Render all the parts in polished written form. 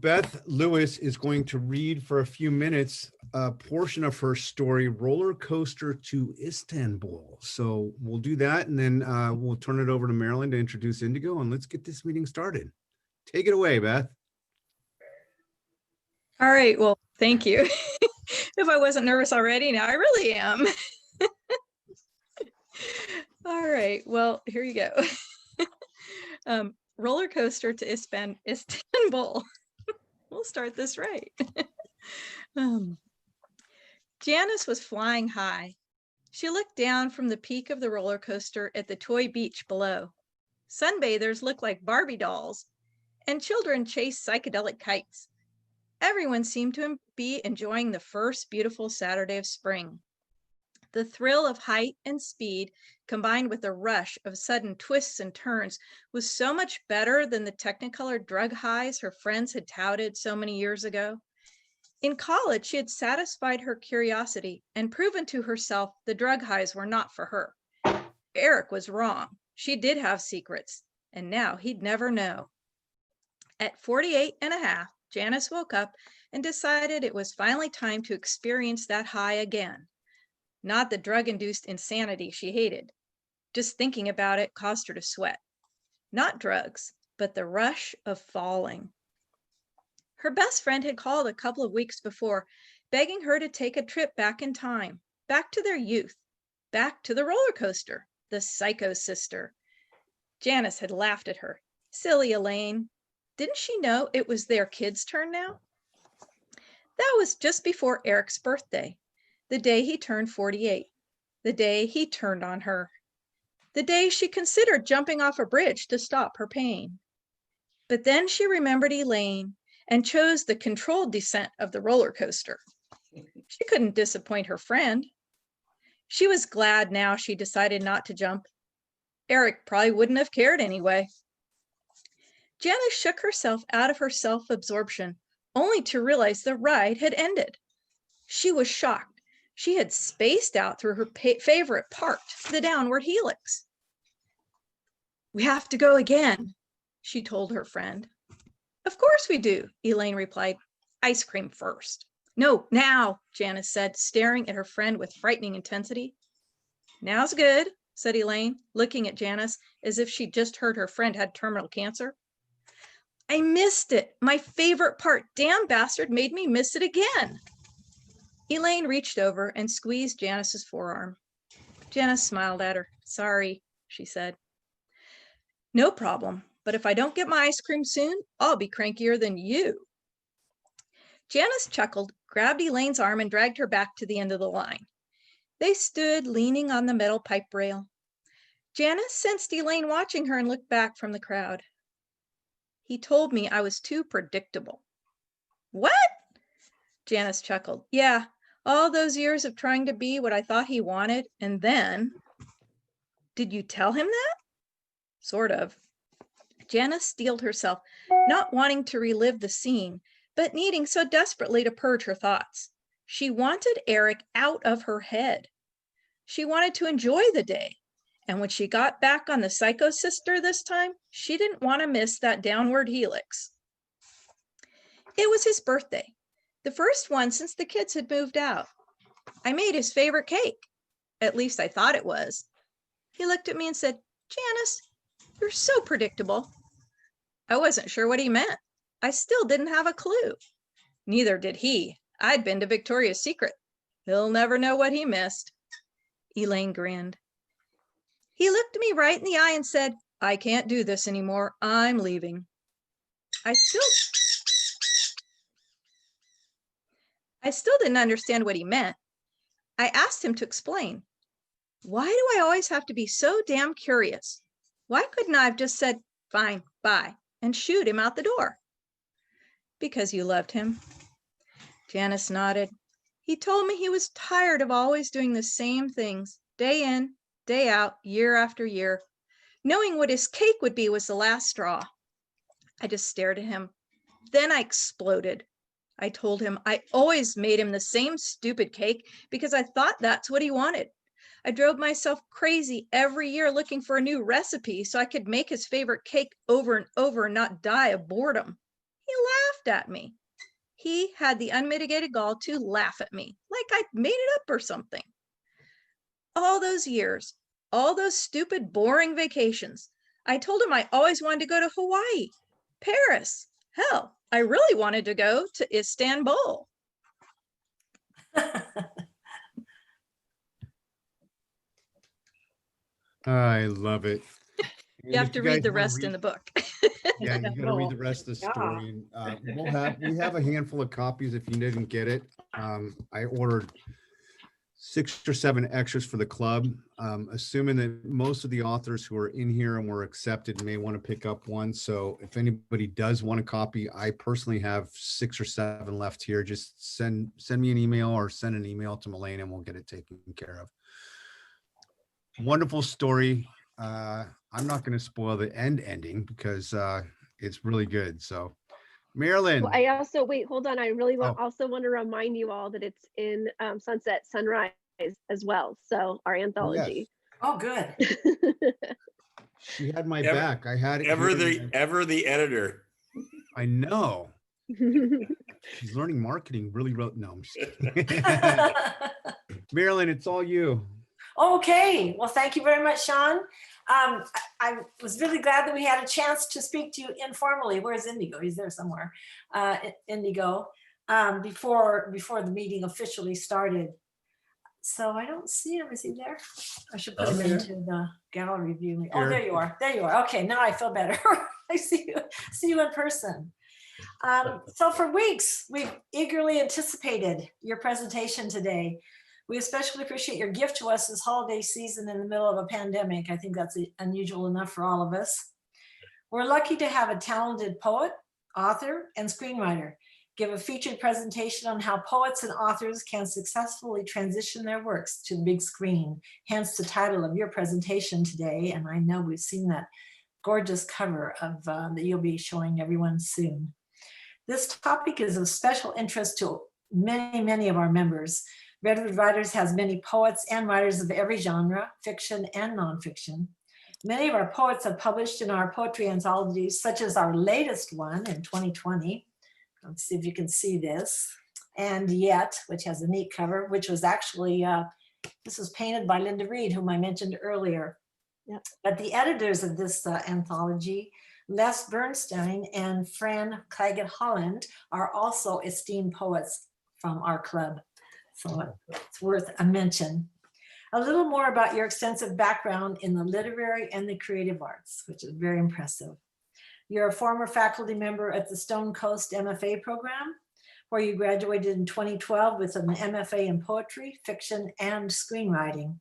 Beth Lewis is going to read for a few minutes a portion of her story, Roller Coaster to Istanbul. So we'll do that, and then we'll turn it over to Marilyn to introduce Indigo, and let's get this meeting started. Take it away, Beth. All right, well, thank you. If I wasn't nervous already, now I really am. All right, well, here you go. Roller Coaster to Istanbul. We'll start this right. Janice was flying high. She looked down from the peak of the roller coaster at the toy beach below. Sunbathers looked like Barbie dolls, and children chased psychedelic kites. Everyone seemed to be enjoying the first beautiful Saturday of spring. The thrill of height and speed, combined with the rush of sudden twists and turns, was so much better than the Technicolor drug highs her friends had touted so many years ago. In college, she had satisfied her curiosity and proven to herself the drug highs were not for her. Eric was wrong. She did have secrets, and now he'd never know. At 48 and a half, Janice woke up and decided it was finally time to experience that high again. Not the drug-induced insanity she hated. Just thinking about it caused her to sweat. Not drugs, but the rush of falling. Her best friend had called a couple of weeks before, begging her to take a trip back in time, back to their youth, back to the roller coaster, the psycho sister. Janice had laughed at her. Silly Elaine. Didn't she know it was their kid's turn now? That was just before Eric's birthday, the day he turned 48, the day he turned on her, the day she considered jumping off a bridge to stop her pain. But then she remembered Elaine and chose the controlled descent of the roller coaster. She couldn't disappoint her friend. She was glad now she decided not to jump. Eric probably wouldn't have cared anyway. Janice shook herself out of her self-absorption, only to realize the ride had ended. She was shocked. She had spaced out through her favorite part, the downward helix. "We have to go again," she told her friend. "Of course we do," Elaine replied. "Ice cream first." "No, now," Janice said, staring at her friend with frightening intensity. "Now's good," said Elaine, looking at Janice as if she'd just heard her friend had terminal cancer. "I missed it. My favorite part. Damn bastard made me miss it again." Elaine reached over and squeezed Janice's forearm. Janice smiled at her. "Sorry," she said. "No problem, but if I don't get my ice cream soon, I'll be crankier than you." Janice chuckled, grabbed Elaine's arm, and dragged her back to the end of the line. They stood leaning on the metal pipe rail. Janice sensed Elaine watching her and looked back from the crowd. "He told me I was too predictable." "What?" Janice chuckled. "Yeah, all those years of trying to be what I thought he wanted, and then..." "Did you tell him that?" "Sort of." Janice steeled herself, not wanting to relive the scene, but needing so desperately to purge her thoughts. She wanted Eric out of her head. She wanted to enjoy the day. And when she got back on the Psycho Sister this time, she didn't want to miss that downward helix. It was his birthday, the first one since the kids had moved out. I made his favorite cake. At least I thought it was. He looked at me and said, "Janice, you're so predictable." I wasn't sure what he meant. I still didn't have a clue. Neither did he. I'd been to Victoria's Secret. He'll never know what he missed. Elaine grinned. He looked me right in the eye and said, "I can't do this anymore. I'm leaving." I still didn't understand what he meant. I asked him to explain. Why do I always have to be so damn curious? Why couldn't I have just said, "Fine, bye," and shooed him out the door? Because you loved him. Janice nodded. He told me he was tired of always doing the same things, day in, day out, year after year. Knowing what his cake would be was the last straw. I just stared at him. Then I exploded. I told him I always made him the same stupid cake because I thought that's what he wanted. I drove myself crazy every year looking for a new recipe so I could make his favorite cake over and over and not die of boredom. He laughed at me. He had the unmitigated gall to laugh at me, like I'd made it up or something. All those years, all those stupid, boring vacations, I told him I always wanted to go to Hawaii, Paris. Hell, I really wanted to go to Istanbul. I love it. You have to read the rest in the book. Yeah, you got to read the rest of the Yeah. story. And we have a handful of copies if you didn't get it. I ordered 6 or 7 extras for the club, assuming that most of the authors who are in here and were accepted may want to pick up one. So if anybody does want a copy, I personally have 6 or 7 left here. Just send me an email or send an email to Melaine and we'll get it taken care of. Wonderful story. I'm not going to spoil the ending because it's really good. So, Marilyn. Well, I also, wait, hold on. I really Oh. want to remind you all that it's in Sunset Sunrise as well. So our anthology. Oh, good. She had my Ever- back. I had it. Ever here. the editor. I know. She's learning marketing really. No, I'm just kidding. Marilyn, it's all you. Okay, well, thank you very much, Sean. I was really glad that we had a chance to speak to you informally. Where's Indigo? He's there somewhere. Indigo, before the meeting officially started. So I don't see him. Is he there? I should put him into the gallery view. Oh, Here. there you are. There you are. Okay, now I feel better. I see you in person. So for weeks, we've eagerly anticipated your presentation today. We especially appreciate your gift to us this holiday season in the middle of a pandemic. I think that's unusual enough for all of us. We're lucky to have a talented poet, author, and screenwriter give a featured presentation on how poets and authors can successfully transition their works to the big screen, hence the title of your presentation today. And I know we've seen that gorgeous cover of that you'll be showing everyone soon. This topic is of special interest to many of our members. Redwood Writers has many poets and writers of every genre, fiction and nonfiction. Many of our poets have published in our poetry anthologies, such as our latest one in 2020. Let's see if you can see this. And Yet, which has a neat cover, which was actually, this was painted by Linda Reed, whom I mentioned earlier. Yep. But the editors of this anthology, Les Bernstein and Fran Claggett Holland, are also esteemed poets from our club. So it's worth a mention. A little more about your extensive background in the literary and the creative arts, which is very impressive. You're a former faculty member at the Stone Coast MFA program, where you graduated in 2012 with an MFA in poetry, fiction, and screenwriting.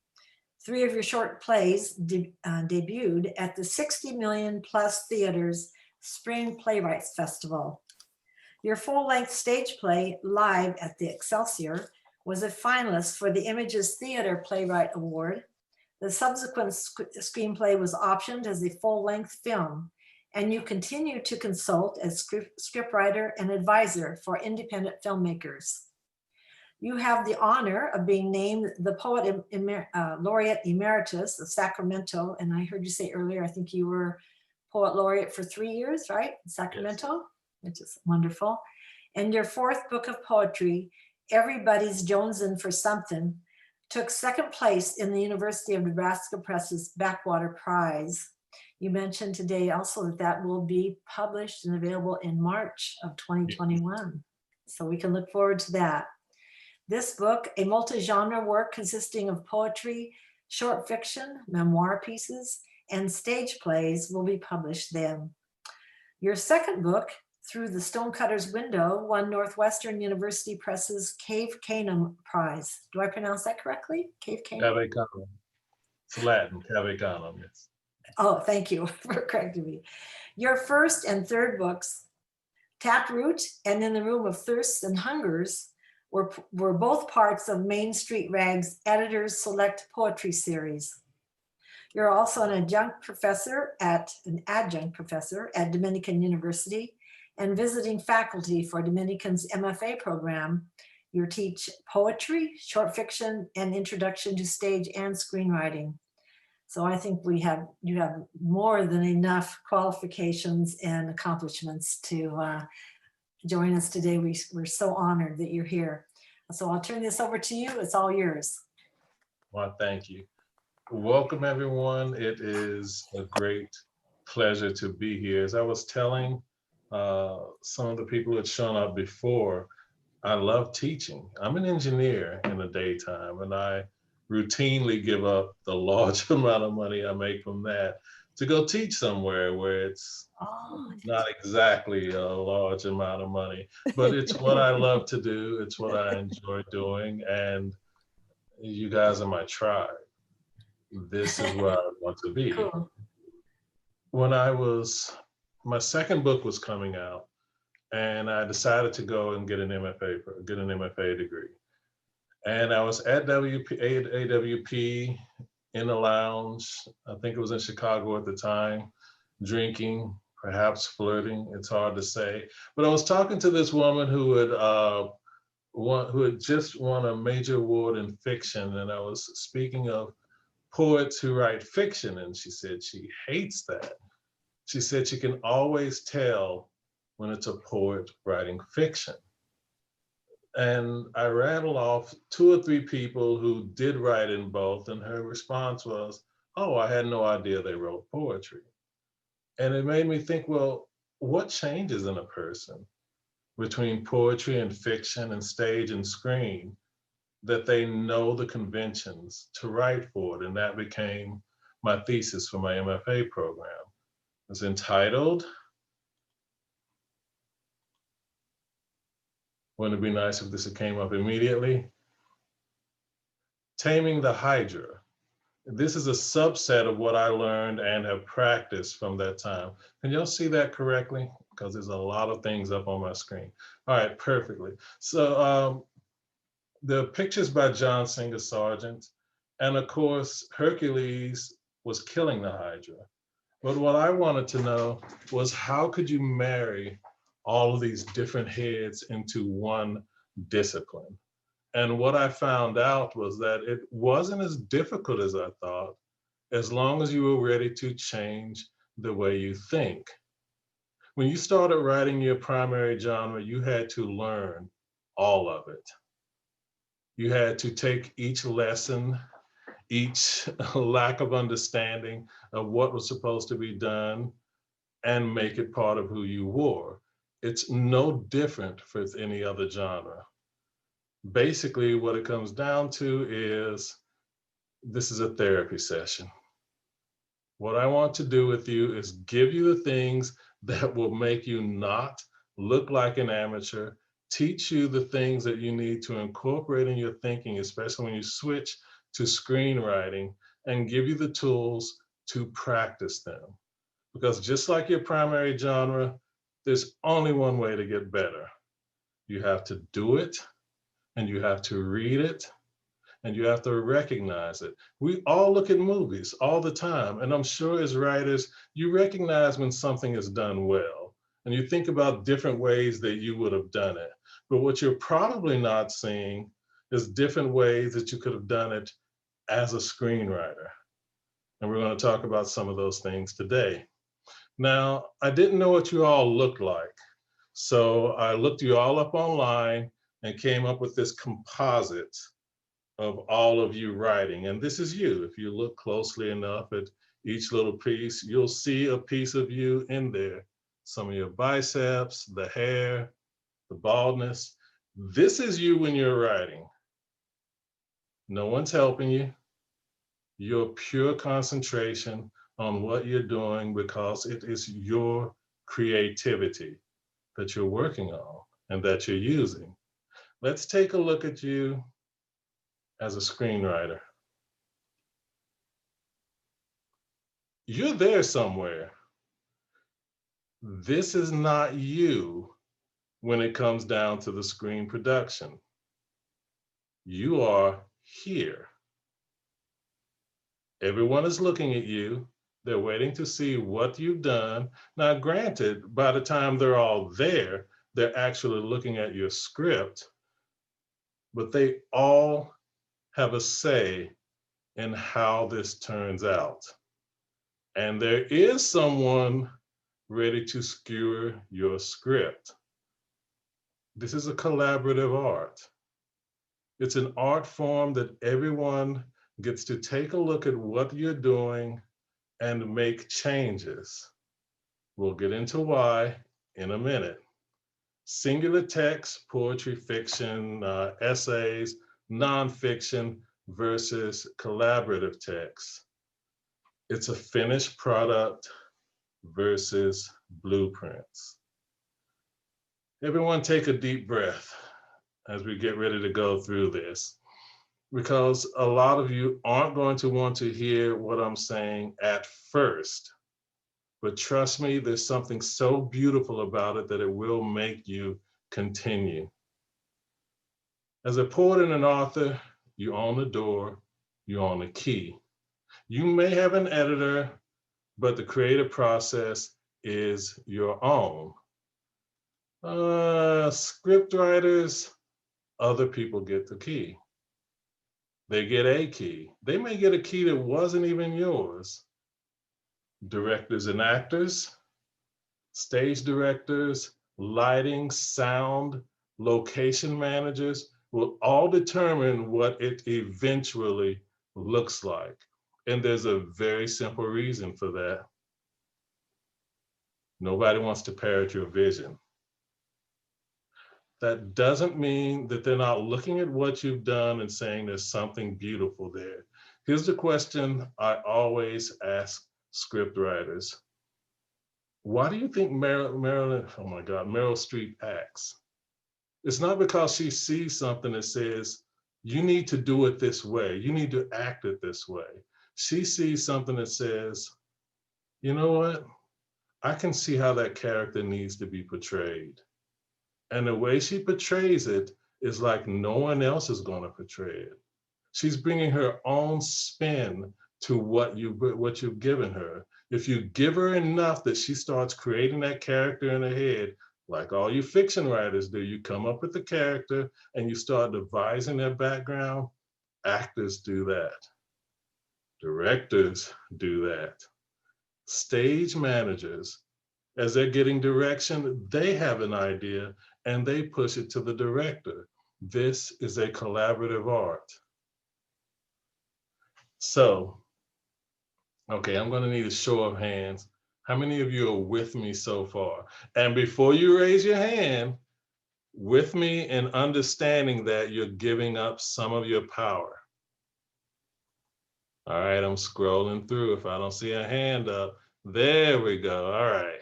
3 of your short plays debuted at the 60 Million Plus Theaters Spring Playwrights Festival. Your full-length stage play, Live at the Excelsior, was a finalist for the Images Theater Playwright Award. The subsequent screenplay was optioned as a full-length film, and you continue to consult as scriptwriter and advisor for independent filmmakers. You have the honor of being named the Poet Laureate Emeritus of Sacramento, and I heard you say earlier, I think you were Poet Laureate for 3 years, right? In Sacramento, yes. Which is wonderful. And your 4th book of poetry, Everybody's Jonesin' for Something, took 2nd place in the University of Nebraska Press's Backwater Prize. You mentioned today also that will be published and available in March of 2021. So we can look forward to that. This book, a multi-genre work consisting of poetry, short fiction, memoir pieces, and stage plays, will be published then. Your 2nd book, Through the Stonecutter's Window, won Northwestern University Press's Cave Canem Prize. Do I pronounce that correctly? Cave Canem? Cave Canem. It's Latin, Cave Canem, yes. Oh, thank you for correcting me. Your 1st and 3rd books, Taproot and In the Room of Thirsts and Hungers, were both parts of Main Street Rag's Editors Select Poetry Series. You're also an adjunct professor at Dominican University and visiting faculty for Dominican's MFA program. You teach poetry, short fiction, and introduction to stage and screenwriting. So I think you have more than enough qualifications and accomplishments to join us today. We're so honored that you're here. So I'll turn this over to you. It's all yours. Well, thank you. Welcome, everyone. It is a great pleasure to be here. As I was telling some of the people who had shown up before, I love teaching. I'm an engineer in the daytime, and I routinely give up the large amount of money I make from that to go teach somewhere where it's Oh, not exactly a large amount of money, but it's what I love to do. It's what I enjoy doing, and you guys are my tribe. This is where I want to be. cool. When my second book was coming out, and I decided to go and get an MFA degree. And I was at AWP in a lounge. I think it was in Chicago at the time, drinking, perhaps flirting. It's hard to say. But I was talking to this woman who had just won a major award in fiction, and I was speaking of poets who write fiction, and she said she hates that. She said she can always tell when it's a poet writing fiction. And I rattled off 2 or 3 people who did write in both, and her response was, "Oh, I had no idea they wrote poetry." And it made me think, well, what changes in a person between poetry and fiction and stage and screen that they know the conventions to write for it? And that became my thesis for my MFA program. It's entitled, wouldn't it be nice if this came up immediately? Taming the Hydra. This is a subset of what I learned and have practiced from that time. Can y'all see that correctly? Because there's a lot of things up on my screen. All right, perfectly. So the pictures by John Singer Sargent, and of course, Hercules was killing the Hydra. But what I wanted to know was, how could you marry all of these different heads into one discipline? And what I found out was that it wasn't as difficult as I thought, as long as you were ready to change the way you think. When you started writing your primary genre, you had to learn all of it. You had to take each lesson, each lack of understanding of what was supposed to be done, and make it part of who you were. It's no different for any other genre. Basically, what it comes down to is, this is a therapy session. What I want to do with you is give you the things that will make you not look like an amateur, teach you the things that you need to incorporate in your thinking, especially when you switch to screenwriting, and give you the tools to practice them. Because just like your primary genre, there's only one way to get better. You have to do it, and you have to read it, and you have to recognize it. We all look at movies all the time, and I'm sure as writers, you recognize when something is done well, and you think about different ways that you would have done it. But what you're probably not seeing is different ways that you could have done it as a screenwriter. And we're going to talk about some of those things today. Now, I didn't know what you all looked like, so I looked you all up online and came up with this composite of all of you writing. And this is you. If you look closely enough at each little piece, you'll see a piece of you in there. Some of your biceps, the hair, the baldness. This is you when you're writing. No one's helping you. Your pure concentration on what you're doing, because it is your creativity that you're working on and that you're using. Let's take a look at you as a screenwriter. You're there somewhere. This is not you when it comes down to the screen production. You are here. Everyone is looking at you. They're waiting to see what you've done. Now, granted, by the time they're all there, they're actually looking at your script, but they all have a say in how this turns out. And there is someone ready to skewer your script. This is a collaborative art. It's an art form that everyone gets to take a look at what you're doing and make changes. We'll get into why in a minute. Singular text, poetry, fiction, essays, nonfiction versus collaborative text. It's a finished product versus blueprints. Everyone take a deep breath as we get ready to go through this, because a lot of you aren't going to want to hear what I'm saying at first. But trust me, there's something so beautiful about it that it will make you continue. As a poet and an author, you own the door, you own the key. You may have an editor, but the creative process is your own. Script writers, other people get the key. They get a key. They may get a key that wasn't even yours. Directors and actors, stage directors, lighting, sound, location managers will all determine what it eventually looks like. And there's a very simple reason for that. Nobody wants to parrot your vision. That doesn't mean that they're not looking at what you've done and saying there's something beautiful there. Here's the question I always ask script writers. Why do you think Meryl Streep acts? It's not because she sees something that says, you need to do it this way. You need to act it this way. She sees something that says, you know what? I can see how that character needs to be portrayed. And the way she portrays it is like no one else is going to portray it. She's bringing her own spin to what you've given her. If you give her enough that she starts creating that character in her head, like all you fiction writers do, you come up with the character and you start devising their background. Actors do that. Directors do that. Stage managers, as they're getting direction, they have an idea and they push it to the director. This is a collaborative art. So, okay, I'm gonna need a show of hands. How many of you are with me so far? And before you raise your hand, with me in understanding that you're giving up some of your power. All right, I'm scrolling through. If I don't see a hand up, there we go, all right.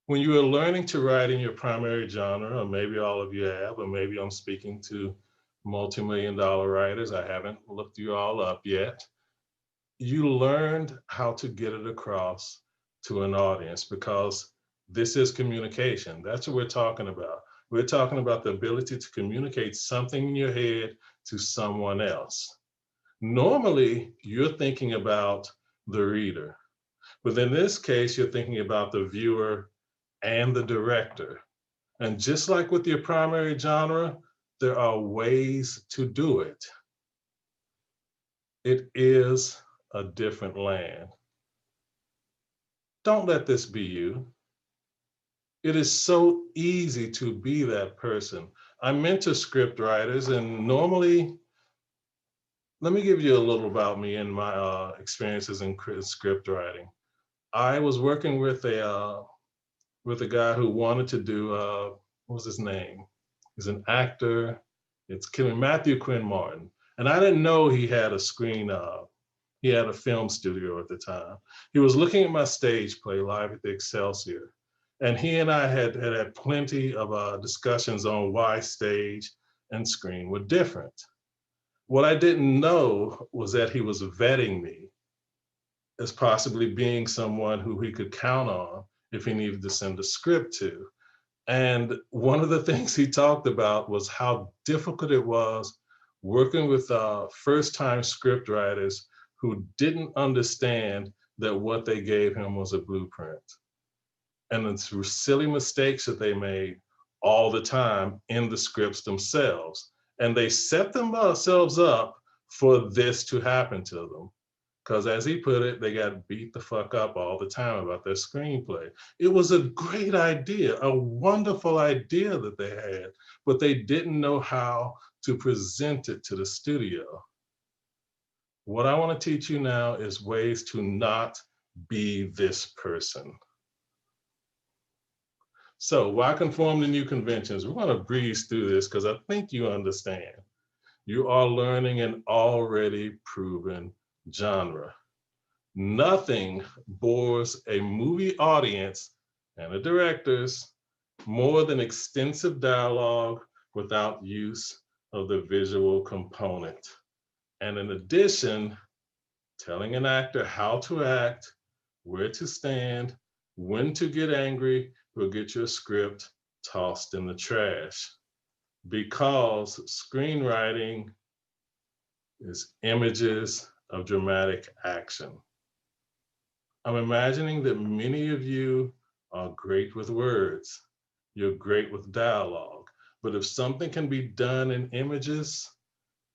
When you are learning to write in your primary genre, or maybe all of you have, or maybe I'm speaking to multi-million-dollar writers, I haven't looked you all up yet, you learned how to get it across to an audience, because this is communication. That's what we're talking about. We're talking about the ability to communicate something in your head to someone else. Normally, you're thinking about the reader, but in this case, you're thinking about the viewer and the director. And just like with your primary genre, there are ways to do it. It is a different land. Don't let this be you. It is so easy to be that person. I mentor script writers, and normally, let me give you a little about me and my experiences in script writing. I was working with a guy who wanted to do, what was his name? He's an actor. It's Matthew Quinn Martin. And I didn't know he had he had a film studio at the time. He was looking at my stage play live at the Excelsior. And he and I had plenty of discussions on why stage and screen were different. What I didn't know was that he was vetting me as possibly being someone who he could count on if he needed to send a script to. And one of the things he talked about was how difficult it was working with first-time script writers who didn't understand that what they gave him was a blueprint. And then through silly mistakes that they made all the time in the scripts themselves. And they set themselves up for this to happen to them. because as he put it, they got beat the fuck up all the time about their screenplay. It was a great idea, a wonderful idea that they had, but they didn't know how to present it to the studio. What I want to teach you now is ways to not be this person. So why conform to new conventions? We're going to breeze through this because I think you understand. You are learning an already proven genre. Nothing bores a movie audience and the directors more than extensive dialogue without use of the visual component. And in addition, telling an actor how to act, where to stand, when to get angry, will get your script tossed in the trash. Because screenwriting is images of dramatic action. I'm imagining that many of you are great with words. You're great with dialogue. But if something can be done in images,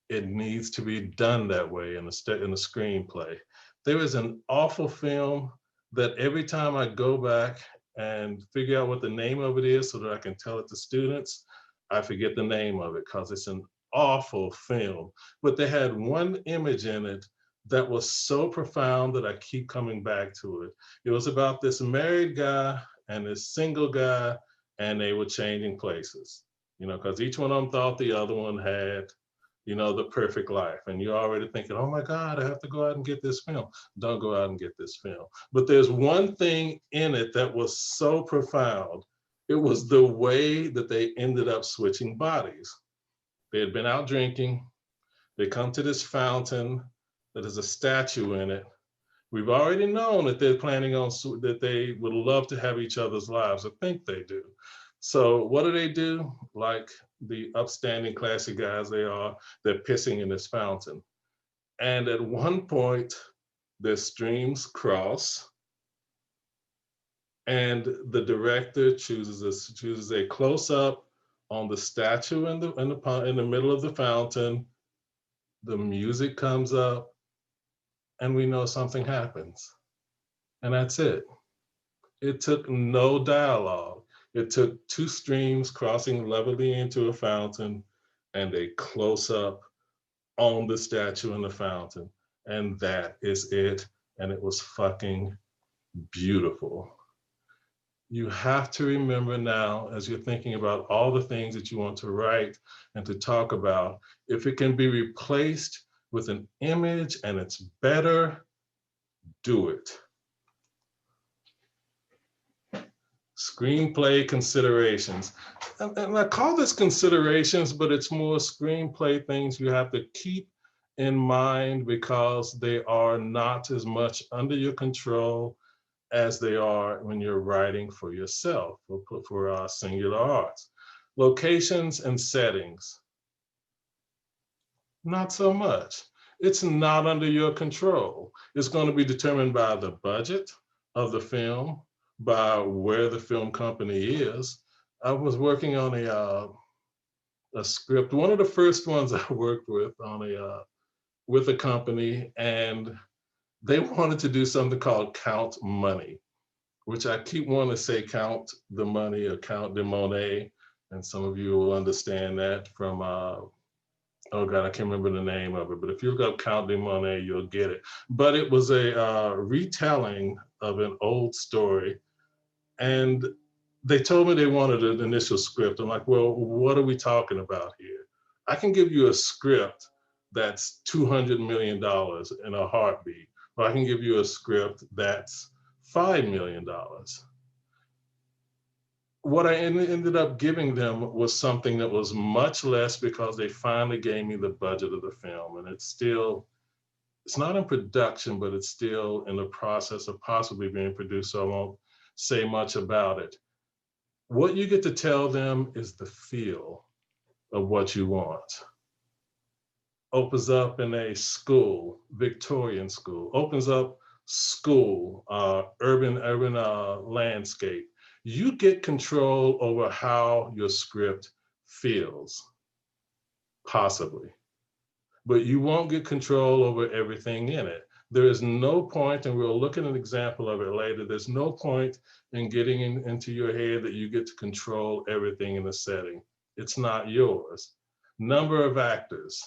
it needs to be done that way in the screenplay. There is an awful film that every time I go back and figure out what the name of it is so that I can tell it to students, I forget the name of it because it's an awful film. But they had one image in it that was so profound that I keep coming back to it. It was about this married guy and this single guy, and they were changing places, you know, because each one of them thought the other one had, you know, the perfect life. And you're already thinking, oh my God, I have to go out and get this film. Don't go out and get this film. But there's one thing in it that was so profound. It was the way that they ended up switching bodies. They had been out drinking. They come to this fountain that has a statue in it. We've already known that they're planning on, that they would love to have each other's lives. I think they do. So what do? Like the upstanding classy guys they are, they're pissing in this fountain. And at one point, their streams cross, and the director chooses a close-up on the statue in the middle of the fountain. The music comes up, and we know something happens. And that's it. It took no dialogue. It took two streams crossing levelly into a fountain and a close-up on the statue in the fountain. And that is it. And it was fucking beautiful. You have to remember now, as you're thinking about all the things that you want to write and to talk about, if it can be replaced with an image and it's better, do it. Screenplay considerations. And I call this considerations, but it's more screenplay things you have to keep in mind because they are not as much under your control as they are when you're writing for yourself, for Singular Arts. Locations and settings, not so much. It's not under your control. It's going to be determined by the budget of the film, by where the film company is. I was working on a script, one of the first ones I worked with on with a company, and they wanted to do something called Count Money, which I keep wanting to say Count the Money or Count de Monet, and some of you will understand that from, oh God, I can't remember the name of it, but if you look up Count de Monet, you'll get it. But it was a retelling of an old story, and they told me they wanted an initial script. I'm like, well, what are we talking about here? I can give you a script that's $200 million in a heartbeat, or I can give you a script that's $5 million. What I ended up giving them was something that was much less because they finally gave me the budget of the film, and it's not in production, but it's still in the process of possibly being produced, so I won't say much about it. What you get to tell them is the feel of what you want. Opens up in a school, Victorian school, opens up school, urban landscape. You get control over how your script feels, possibly, but you won't get control over everything in it. There is no point, and we'll look at an example of it later, there's no point in getting into your head that you get to control everything in the setting. It's not yours. Number of actors.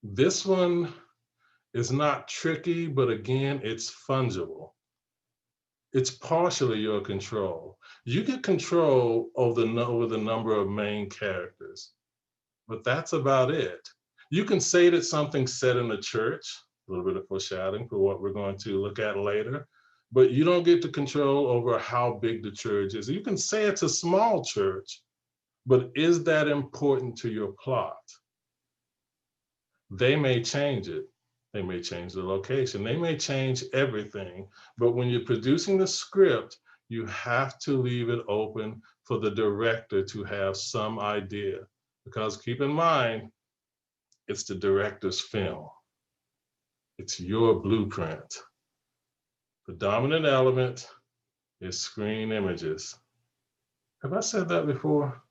This one is not tricky, but again, it's fungible. It's partially your control. You get control over the number of main characters, but that's about it. You can say that something's set in a church, a little bit of foreshadowing for what we're going to look at later, but you don't get to control over how big the church is. You can say it's a small church, but is that important to your plot? They may change it. They may change the location. They may change everything. But when you're producing the script, you have to leave it open for the director to have some idea. Because keep in mind, it's the director's film. It's your blueprint. The dominant element is screen images. Have I said that before?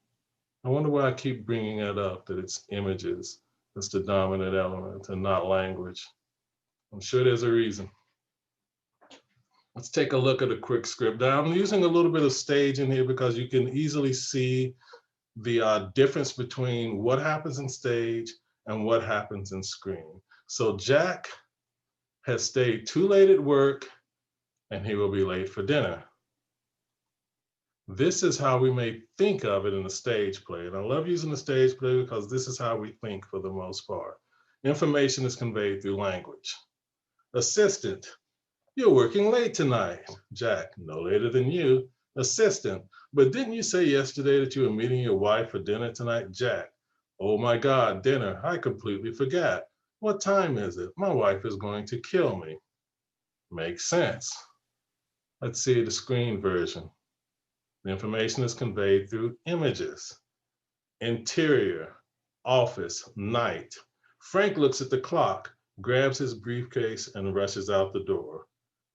I wonder why I keep bringing it up, that it's images. That's the dominant element and not language. I'm sure there's a reason. Let's take a look at a quick script. Now I'm using a little bit of stage in here because you can easily see the difference between what happens in stage and what happens in screen. So Jack has stayed too late at work and he will be late for dinner. This is how we may think of it in a stage play. And I love using the stage play because this is how we think for the most part. Information is conveyed through language. Assistant, you're working late tonight. Jack, no later than you. Assistant, but didn't you say yesterday that you were meeting your wife for dinner tonight? Jack, oh my God, dinner, I completely forgot. What time is it? My wife is going to kill me. Makes sense. Let's see the screen version. The information is conveyed through images. Interior, office, night. Frank looks at the clock, grabs his briefcase and rushes out the door.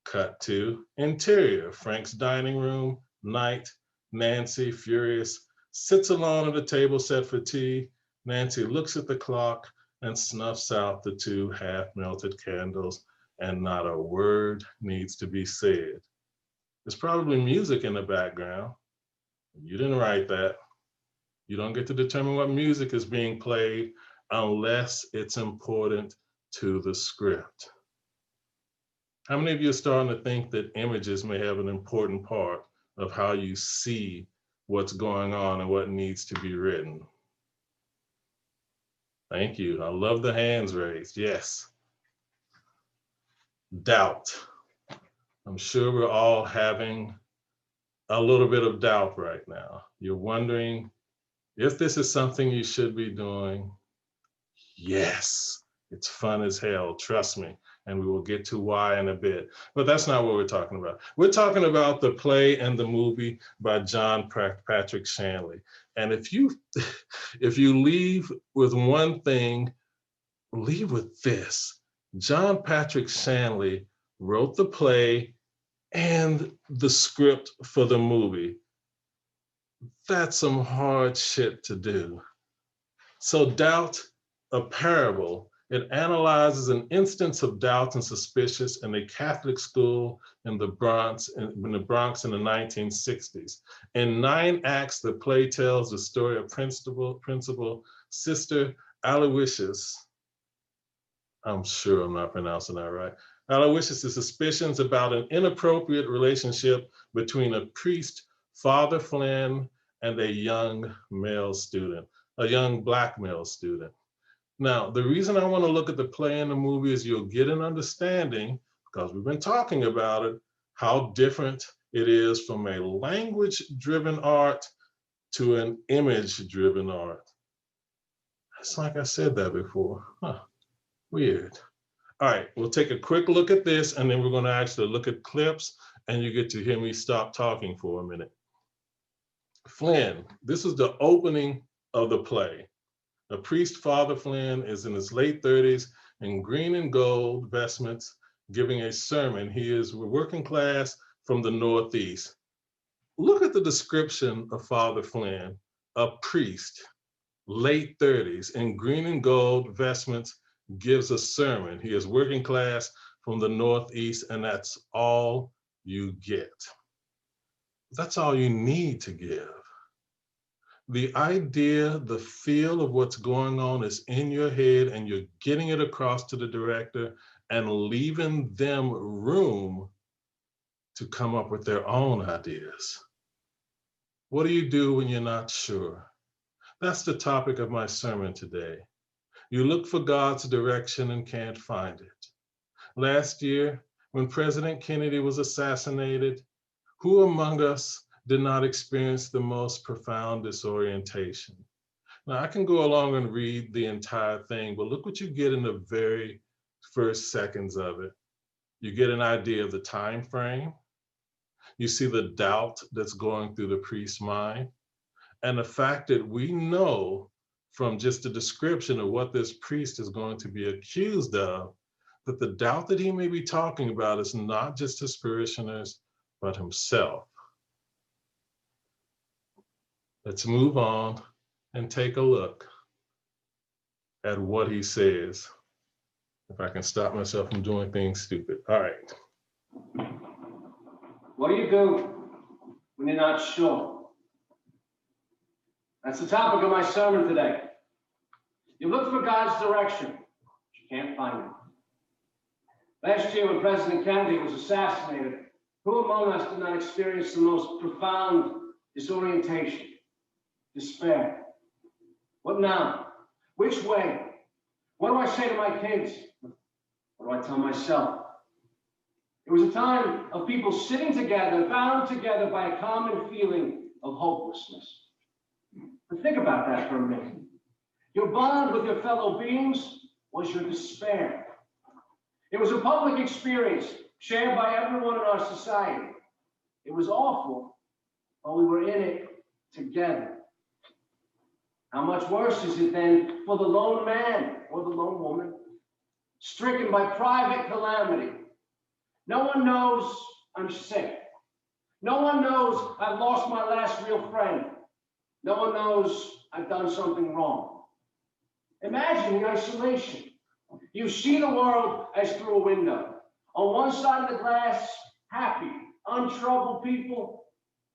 Cut to interior, Frank's dining room, night. Nancy, furious, sits alone at a table set for tea. Nancy looks at the clock and snuffs out the 2 half-melted candles, and not a word needs to be said. There's probably music in the background. You didn't write that. You don't get to determine what music is being played unless it's important to the script. How many of you are starting to think that images may have an important part of how you see what's going on and what needs to be written? Thank you. I love the hands raised. Yes. Doubt. I'm sure we're all having a little bit of doubt right now. You're wondering if this is something you should be doing. Yes, it's fun as hell, trust me. And we will get to why in a bit. But that's not what we're talking about. We're talking about the play and the movie by John Patrick Shanley. And if you leave with one thing, leave with this. John Patrick Shanley wrote the play and the script for the movie. That's some hard shit to do. So Doubt, a Parable, it analyzes an instance of doubt and suspicion in a Catholic school in the Bronx in the 1960s. In 9 acts, the play tells the story of Principal Sister Aloysius. I'm sure I'm not pronouncing that right. Aloysius' suspicions about an inappropriate relationship between a priest, Father Flynn, and a young male student, a young Black male student. Now, the reason I want to look at the play and the movie is you'll get an understanding, because we've been talking about it, how different it is from a language-driven art to an image-driven art. It's like I said that before. Huh. Weird. All right, we'll take a quick look at this, and then we're going to actually look at clips, and you get to hear me stop talking for a minute. Flynn, this is the opening of the play. A priest, Father Flynn, is in his late 30s in green and gold vestments, giving a sermon. He is working class from the Northeast. Look at the description of Father Flynn, a priest, late 30s, in green and gold vestments, gives a sermon. He is working class from the Northeast, and that's all you get. That's all you need to give. The idea, the feel of what's going on is in your head, and you're getting it across to the director and leaving them room to come up with their own ideas. What do you do when you're not sure? That's the topic of my sermon today. You look for God's direction and can't find it. Last year, when President Kennedy was assassinated, who among us did not experience the most profound disorientation? Now, I can go along and read the entire thing, but look what you get in the very first seconds of it. You get an idea of the time frame. You see the doubt that's going through the priest's mind, and the fact that we know from just the description of what this priest is going to be accused of, that the doubt that he may be talking about is not just his parishioners, but himself. Let's move on and take a look at what he says. If I can stop myself from doing things stupid. All right. What do you do when you're not sure? That's the topic of my sermon today. You look for God's direction, but you can't find it. Last year when President Kennedy was assassinated, who among us did not experience the most profound disorientation, despair? What now? Which way? What do I say to my kids? What do I tell myself? It was a time of people sitting together, bound together by a common feeling of hopelessness. But think about that for a minute. Your bond with your fellow beings was your despair. It was a public experience shared by everyone in our society. It was awful, but we were in it together. How much worse is it then for the lone man or the lone woman, stricken by private calamity? No one knows I'm sick. No one knows I've lost my last real friend. No one knows I've done something wrong. Imagine the isolation. You see the world as through a window. On one side of the glass, happy, untroubled people.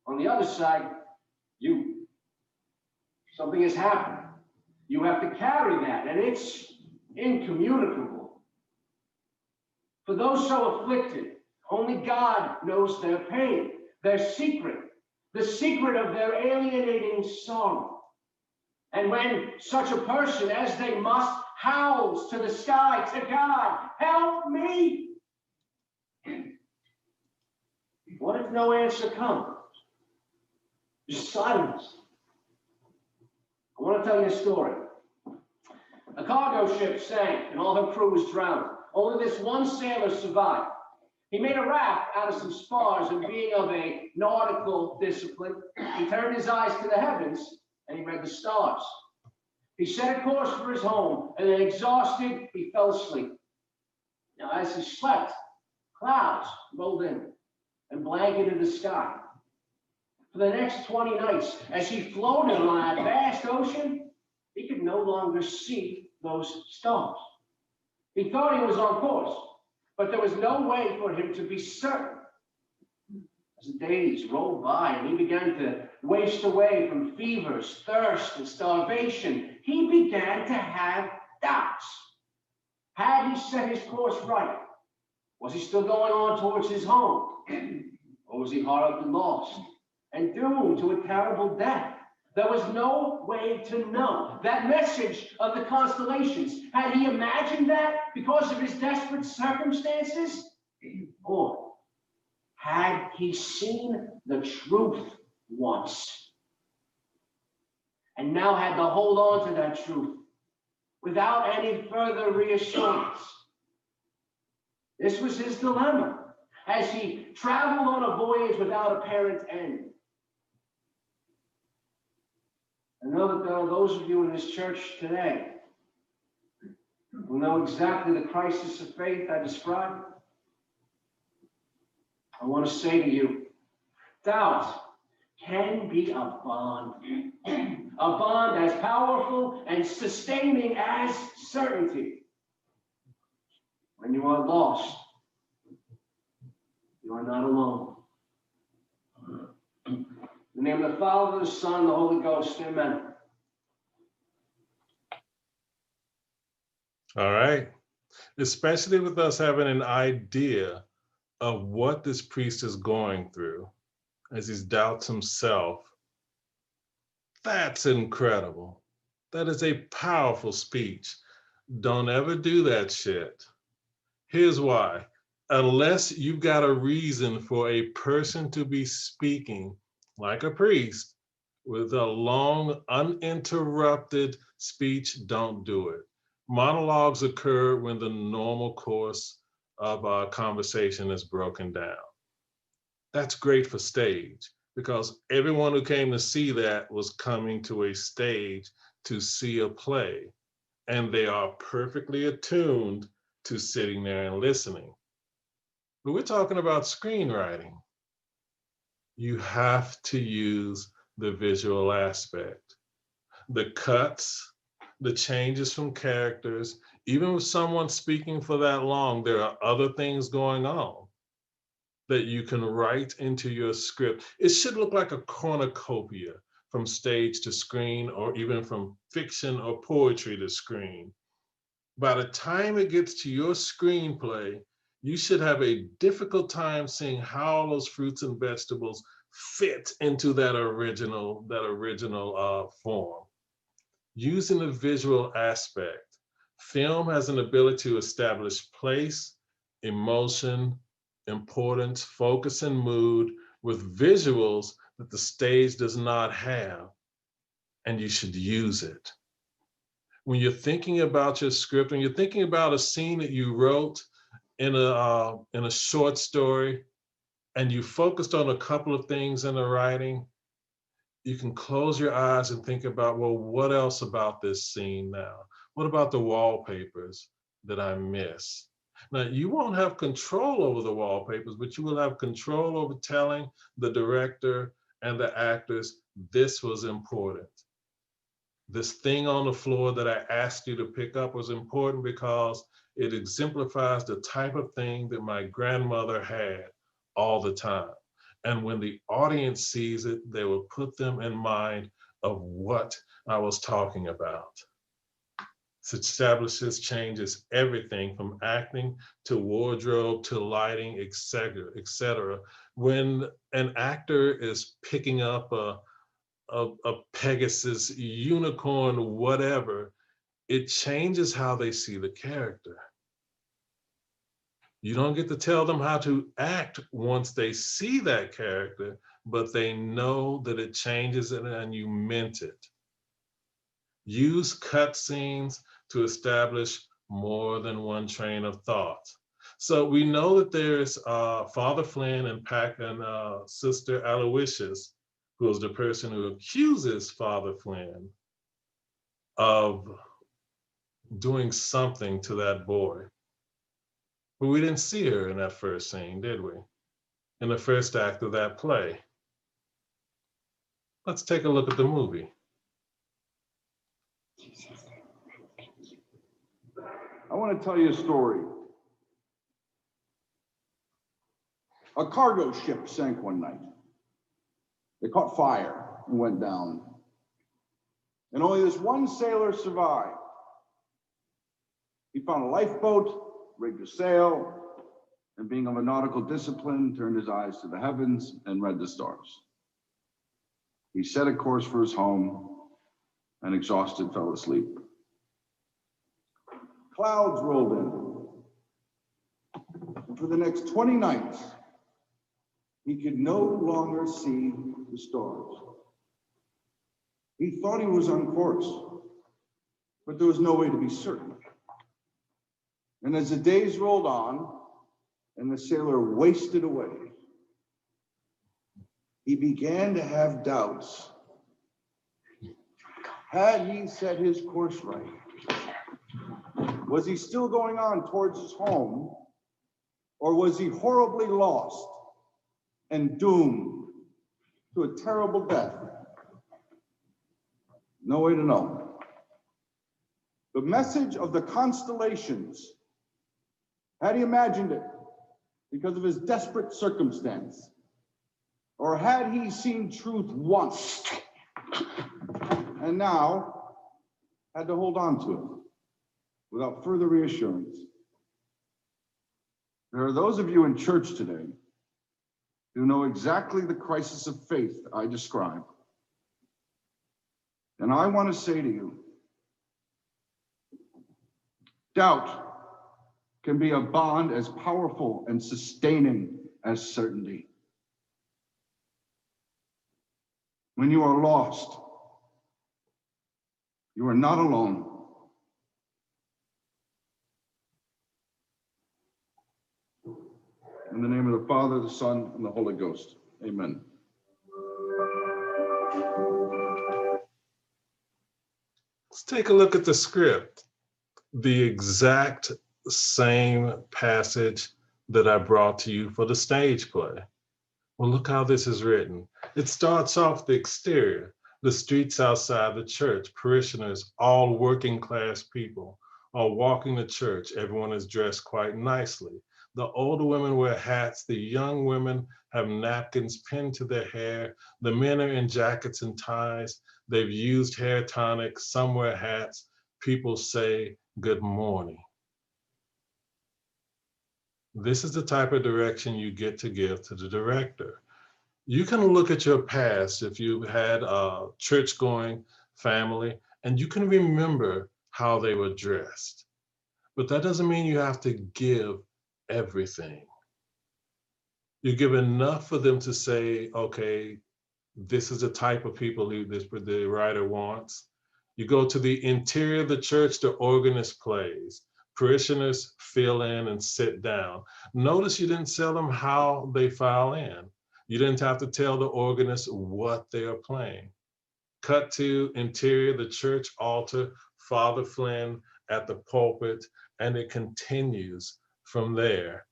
On the other side, you. Something has happened. You have to carry that, and it's incommunicable. For those so afflicted, only God knows their pain, their secret, the secret of their alienating sorrow. And when such a person, as they must, howls to the sky, to God, help me. What if no answer comes? Just silence. I want to tell you a story. A cargo ship sank and all her crew was drowned. Only this one sailor survived. He made a raft out of some spars, and being of a nautical discipline, he turned his eyes to the heavens and he read the stars. He set a course for his home, and then exhausted, he fell asleep. Now, as he slept, clouds rolled in and blanketed the sky. For the next 20 nights, as he floated on that vast ocean, he could no longer see those stars. He thought he was on course, but there was no way for him to be certain. As the days rolled by and he began to waste away from fevers, thirst, and starvation, he began to have doubts. Had he set his course right? Was he still going on towards his home? Or was he horribly lost and doomed to a terrible death? There was no way to know. That message of the constellations, had he imagined that because of his desperate circumstances? Or had he seen the truth once and now had to hold on to that truth without any further reassurance? This was his dilemma as he traveled on a voyage without apparent end. I know that there are those of you in this church today who know exactly the crisis of faith I described. I want to say to you, doubt can be a bond as powerful and sustaining as certainty. When you are lost, You are not alone. In the name of the Father, the Son, and the Holy Ghost, amen. All right. Especially with us having an idea of what this priest is going through as he doubts himself. That's incredible. That is a powerful speech. Don't ever do that shit. Here's why. Unless you've got a reason for a person to be speaking like a priest with a long, uninterrupted speech, don't do it. Monologues occur when the normal course of our conversation is broken down. That's great for stage because everyone who came to see that was coming to a stage to see a play, and they are perfectly attuned to sitting there and listening. But we're talking about screenwriting. You have to use the visual aspect. The cuts, the changes from characters, even with someone speaking for that long, there are other things going on that you can write into your script. It should look like a cornucopia from stage to screen, or even from fiction or poetry to screen. By the time it gets to your screenplay, you should have a difficult time seeing how those fruits and vegetables fit into that original form. Using the visual aspect, film has an ability to establish place, emotion, importance, focus, and mood with visuals that the stage does not have, and you should use it. When you're thinking about your script, when you're thinking about a scene that you wrote in a short story, and you focused on a couple of things in the writing, you can close your eyes and think about, well, what else about this scene now? What about the wallpapers that I miss? Now, you won't have control over the wallpapers, but you will have control over telling the director and the actors, this was important. This thing on the floor that I asked you to pick up was important because it exemplifies the type of thing that my grandmother had all the time. And when the audience sees it, they will put them in mind of what I was talking about. It establishes, changes everything from acting to wardrobe to lighting, etc. When an actor is picking up a Pegasus, unicorn, whatever, it changes how they see the character. You don't get to tell them how to act once they see that character, but they know that it changes it and you meant it. Use cut scenes to establish more than one train of thought. So we know that there's Father Flynn and Sister Aloysius, who is the person who accuses Father Flynn of doing something to that boy. But we didn't see her in that first scene, did we? In the first act of that play. Let's take a look at the movie. I want to tell you a story. A cargo ship sank one night. It caught fire and went down. And only this one sailor survived. He found a lifeboat, rigged a sail, and being of a nautical discipline, turned his eyes to the heavens and read the stars. He set a course for his home and exhausted fell asleep. Clouds rolled in. And for the next 20 nights, he could no longer see the stars. He thought he was on course, but there was no way to be certain. And as the days rolled on and the sailor wasted away, he began to have doubts. Had he set his course right? Was he still going on towards his home, or was he horribly lost and doomed to a terrible death? No way to know. The message of the constellations, had he imagined it, because of his desperate circumstance? Or had he seen truth once and now had to hold on to it without further reassurance? There are those of you in church today who know exactly the crisis of faith I describe. And I want to say to you, doubt can be a bond as powerful and sustaining as certainty. When you are lost, you are not alone. In the name of the Father, the Son, and the Holy Ghost. Amen. Let's take a look at the script. The exact same passage that I brought to you for the stage play. Well, look how this is written. It starts off the exterior, the streets outside the church, parishioners, all working class people, are walking to church. Everyone is dressed quite nicely. The older women wear hats. The young women have napkins pinned to their hair. The men are in jackets and ties. They've used hair tonic. Some wear hats. People say good morning. This is the type of direction you get to give to the director. You can look at your past if you had a church-going family, and you can remember how they were dressed. But that doesn't mean you have to give everything. You give enough for them to say, okay, this is the type of people the writer wants. You go to the interior of the church, the organist plays. Parishioners fill in and sit down. Notice you didn't tell them how they file in. You didn't have to tell the organist what they are playing. Cut to interior, the church altar, Father Flynn at the pulpit, and it continues from there.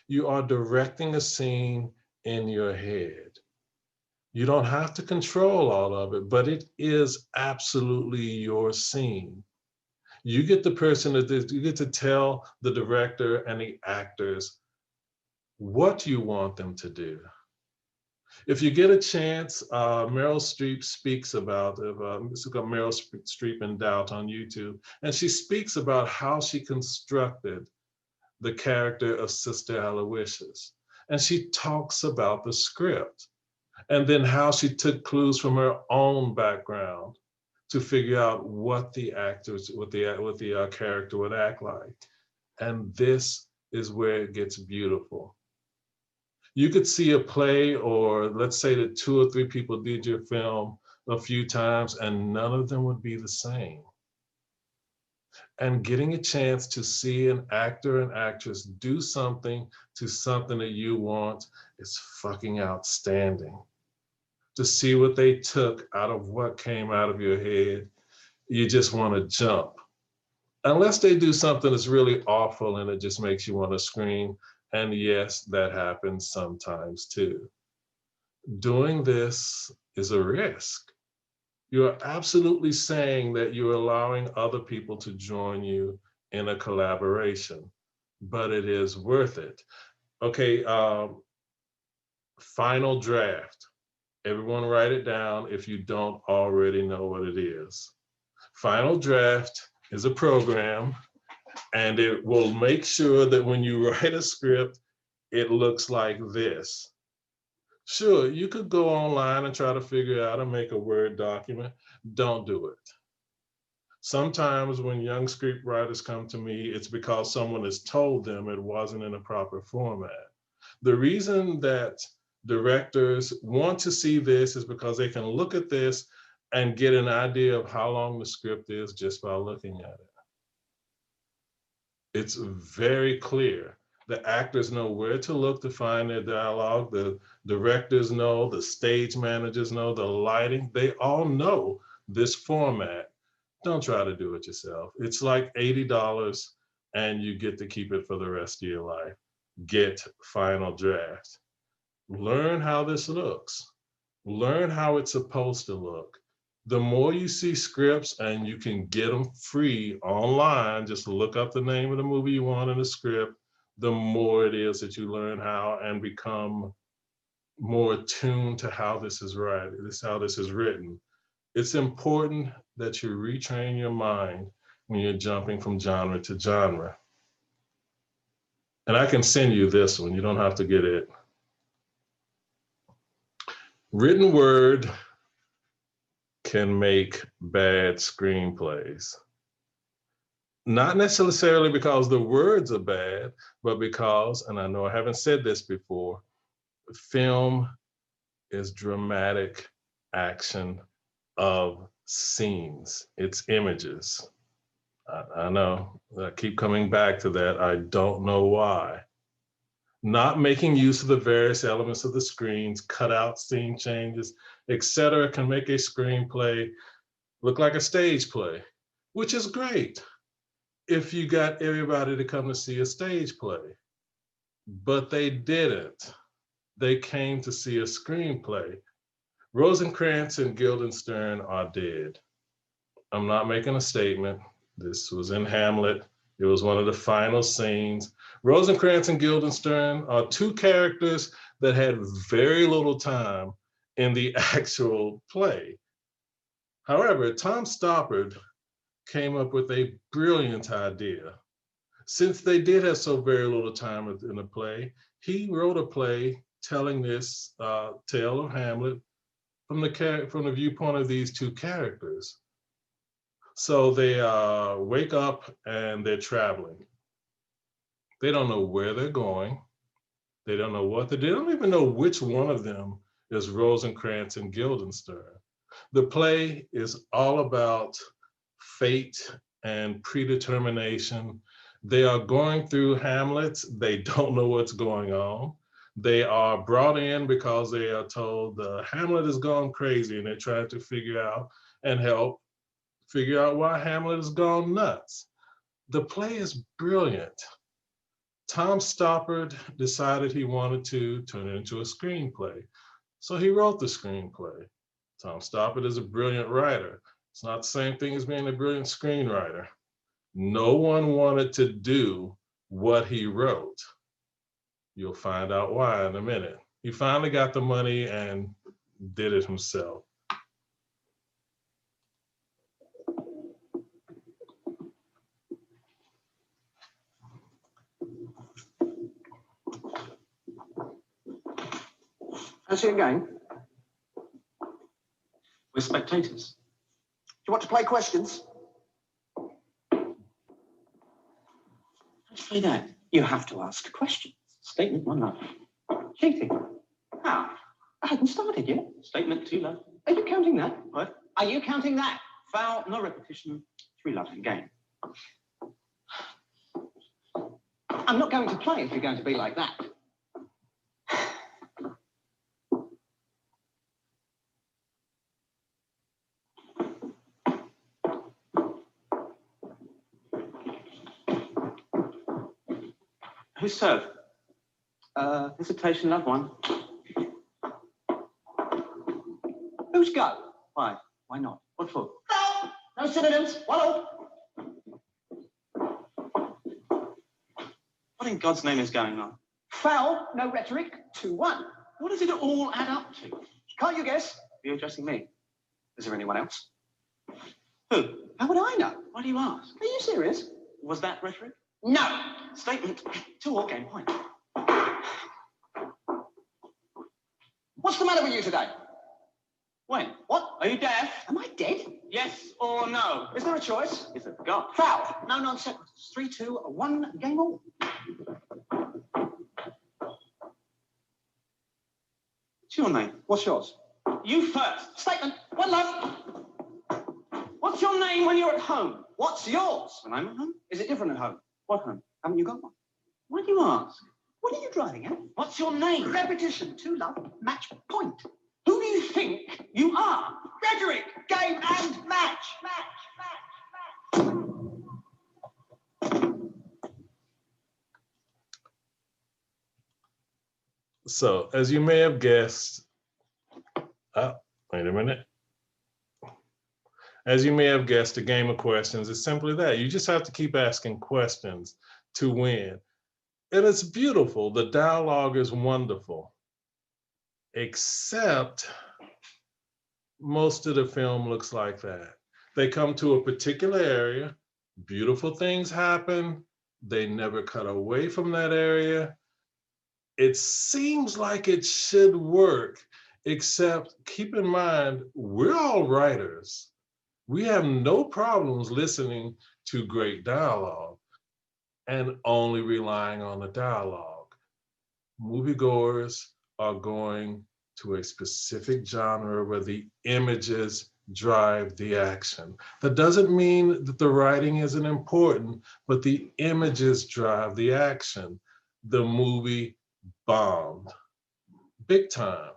You are directing a scene in your head. You don't have to control all of it, but it is absolutely your scene. You get the person that you get to tell the director and the actors what you want them to do. If you get a chance, Meryl Streep speaks about, it's got Meryl Streep in Doubt on YouTube, and she speaks about how she constructed the character of Sister Aloysius. And she talks about the script and then how she took clues from her own background to figure out what the actors, what the character would act like. And this is where it gets beautiful. You could see a play, or let's say that 2 or 3 people did your film a few times and none of them would be the same. And getting a chance to see an actor and actress do something to something that you want is fucking outstanding. To see what they took out of what came out of your head, you just want to jump. Unless they do something that's really awful and it just makes you want to scream. And yes, that happens sometimes too. Doing this is a risk. You're absolutely saying that you're allowing other people to join you in a collaboration, but it is worth it. Okay, final draft. Everyone write it down if you don't already know what it is. Final draft is a program, and it will make sure that when you write a script, it looks like this. Sure, you could go online and try to figure out and make a Word document. Don't do it. Sometimes when young script writers come to me, it's because someone has told them it wasn't in a proper format. The reason that directors want to see this is because they can look at this and get an idea of how long the script is just by looking at it. It's very clear. The actors know where to look to find their dialogue. The directors know, the stage managers know, the lighting, they all know this format. Don't try to do it yourself. It's like $80 and you get to keep it for the rest of your life. Get Final Draft. Learn how this looks. Learn how it's supposed to look. The more you see scripts, and you can get them free online, just look up the name of the movie you want in the script, the more it is that you learn how and become more attuned to how this is written. It's important that you retrain your mind when you're jumping from genre to genre. And I can send you this one, you don't have to get it. Written word can make bad screenplays. Not necessarily because the words are bad, but because, and I know I haven't said this before, film is dramatic action of scenes. It's images. I know, I keep coming back to that. I don't know why. Not making use of the various elements of the screens, cut out scene changes, etc., can make a screenplay look like a stage play, which is great if you got everybody to come to see a stage play. But they didn't. They came to see a screenplay. Rosencrantz and Guildenstern are dead. I'm not making a statement. This was in Hamlet. It was one of the final scenes. Rosencrantz and Guildenstern are two characters that had very little time in the actual play. However, Tom Stoppard came up with a brilliant idea. Since they did have so very little time in the play, he wrote a play telling this tale of Hamlet from the viewpoint of these two characters. So they wake up and they're traveling. They don't know where they're going. They don't know what they don't even know which one of them is Rosencrantz and Guildenstern. The play is all about fate and predetermination. They are going through Hamlet. They don't know what's going on. They are brought in because they are told Hamlet has gone crazy, and they're trying to figure out and help figure out why Hamlet has gone nuts. The play is brilliant. Tom Stoppard decided he wanted to turn it into a screenplay. So he wrote the screenplay. Tom Stoppard is a brilliant writer. It's not the same thing as being a brilliant screenwriter. No one wanted to do what he wrote. You'll find out why in a minute. He finally got the money and did it himself. Fancy a game? We're spectators. Do you want to play questions? Don't say that. You have to ask questions. Statement one love. Cheating. How? I hadn't started yet. Statement two love. Are you counting that? What? Are you counting that? Foul, no repetition, three love and game. I'm not going to play if you're going to be like that. Who's served? Hesitation, love one. Who's go? Why? Why not? What for? No! No synonyms. What all? What in God's name is going on? Foul, no rhetoric, 2-1. What does it all add up to? Can't you guess? Are you addressing me? Is there anyone else? Who? How would I know? Why do you ask? Are you serious? Was that rhetoric? No! Statement 2 all game point. What's the matter with you today? When? What? Are you deaf? Am I dead? Yes or no? Is there a choice? Is there a go? Foul! No nonsense. 3-2, 1 game all. What's your name? What's yours? You first. Statement. One love. What's your name when you're at home? What's yours? When I'm at home? Is it different at home? What home? Haven't you got one? Why do you ask? What are you driving at? What's your name? Repetition. 2 love. Match point. Who do you think you are? Rhetoric. Game and match. So, as you may have guessed, wait a minute. As you may have guessed, a game of questions is simply that. You just have to keep asking questions to win. And it's beautiful. The dialogue is wonderful, except most of the film looks like that. They come to a particular area, beautiful things happen, they never cut away from that area. It seems like it should work, except keep in mind, we're all writers. We have no problems listening to great dialogue and only relying on the dialogue. Moviegoers are going to a specific genre where the images drive the action. That doesn't mean that the writing isn't important, but the images drive the action. The movie bombed big time.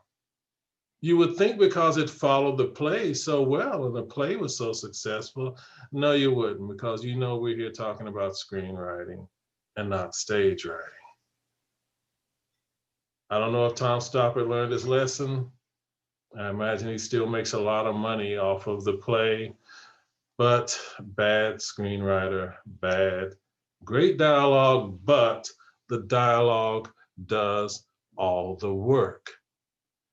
You would think because it followed the play so well and the play was so successful. No, you wouldn't, because you know we're here talking about screenwriting and not stage writing. I don't know if Tom Stoppard learned his lesson. I imagine he still makes a lot of money off of the play, but bad screenwriter, bad. Great dialogue, but the dialogue does all the work.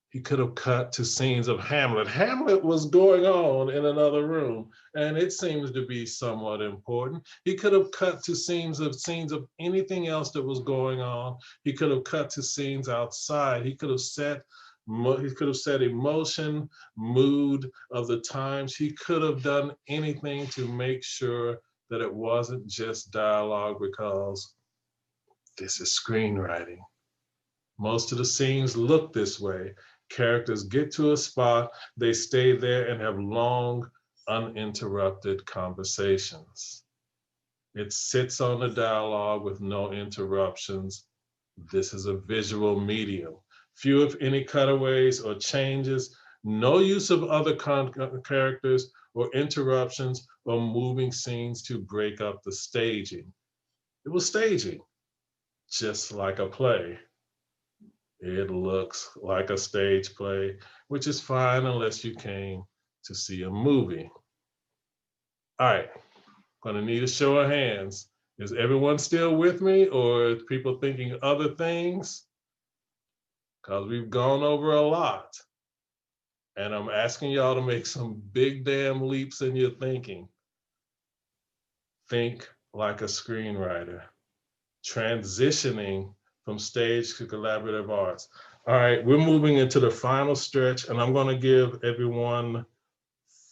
He could have cut to scenes of Hamlet. Hamlet was going on in another room, and it seems to be somewhat important. He could have cut to scenes of anything else that was going on. He could have cut to scenes outside. He could have set emotion, mood of the times. He could have done anything to make sure that it wasn't just dialogue, because this is screenwriting. Most of the scenes look this way. Characters get to a spot, they stay there and have long, uninterrupted conversations. It sits on the dialogue with no interruptions. This is a visual medium. Few, if any, cutaways or changes, no use of other characters or interruptions or moving scenes to break up the staging. It was staging, just like a play. It looks like a stage play, which is fine unless you came to see a movie. All right, gonna need a show of hands. Is everyone still with me, or is people thinking other things? Because we've gone over a lot. And I'm asking y'all to make some big damn leaps in your thinking. Think like a screenwriter, transitioning from stage to collaborative arts. All right, we're moving into the final stretch, and I'm going to give everyone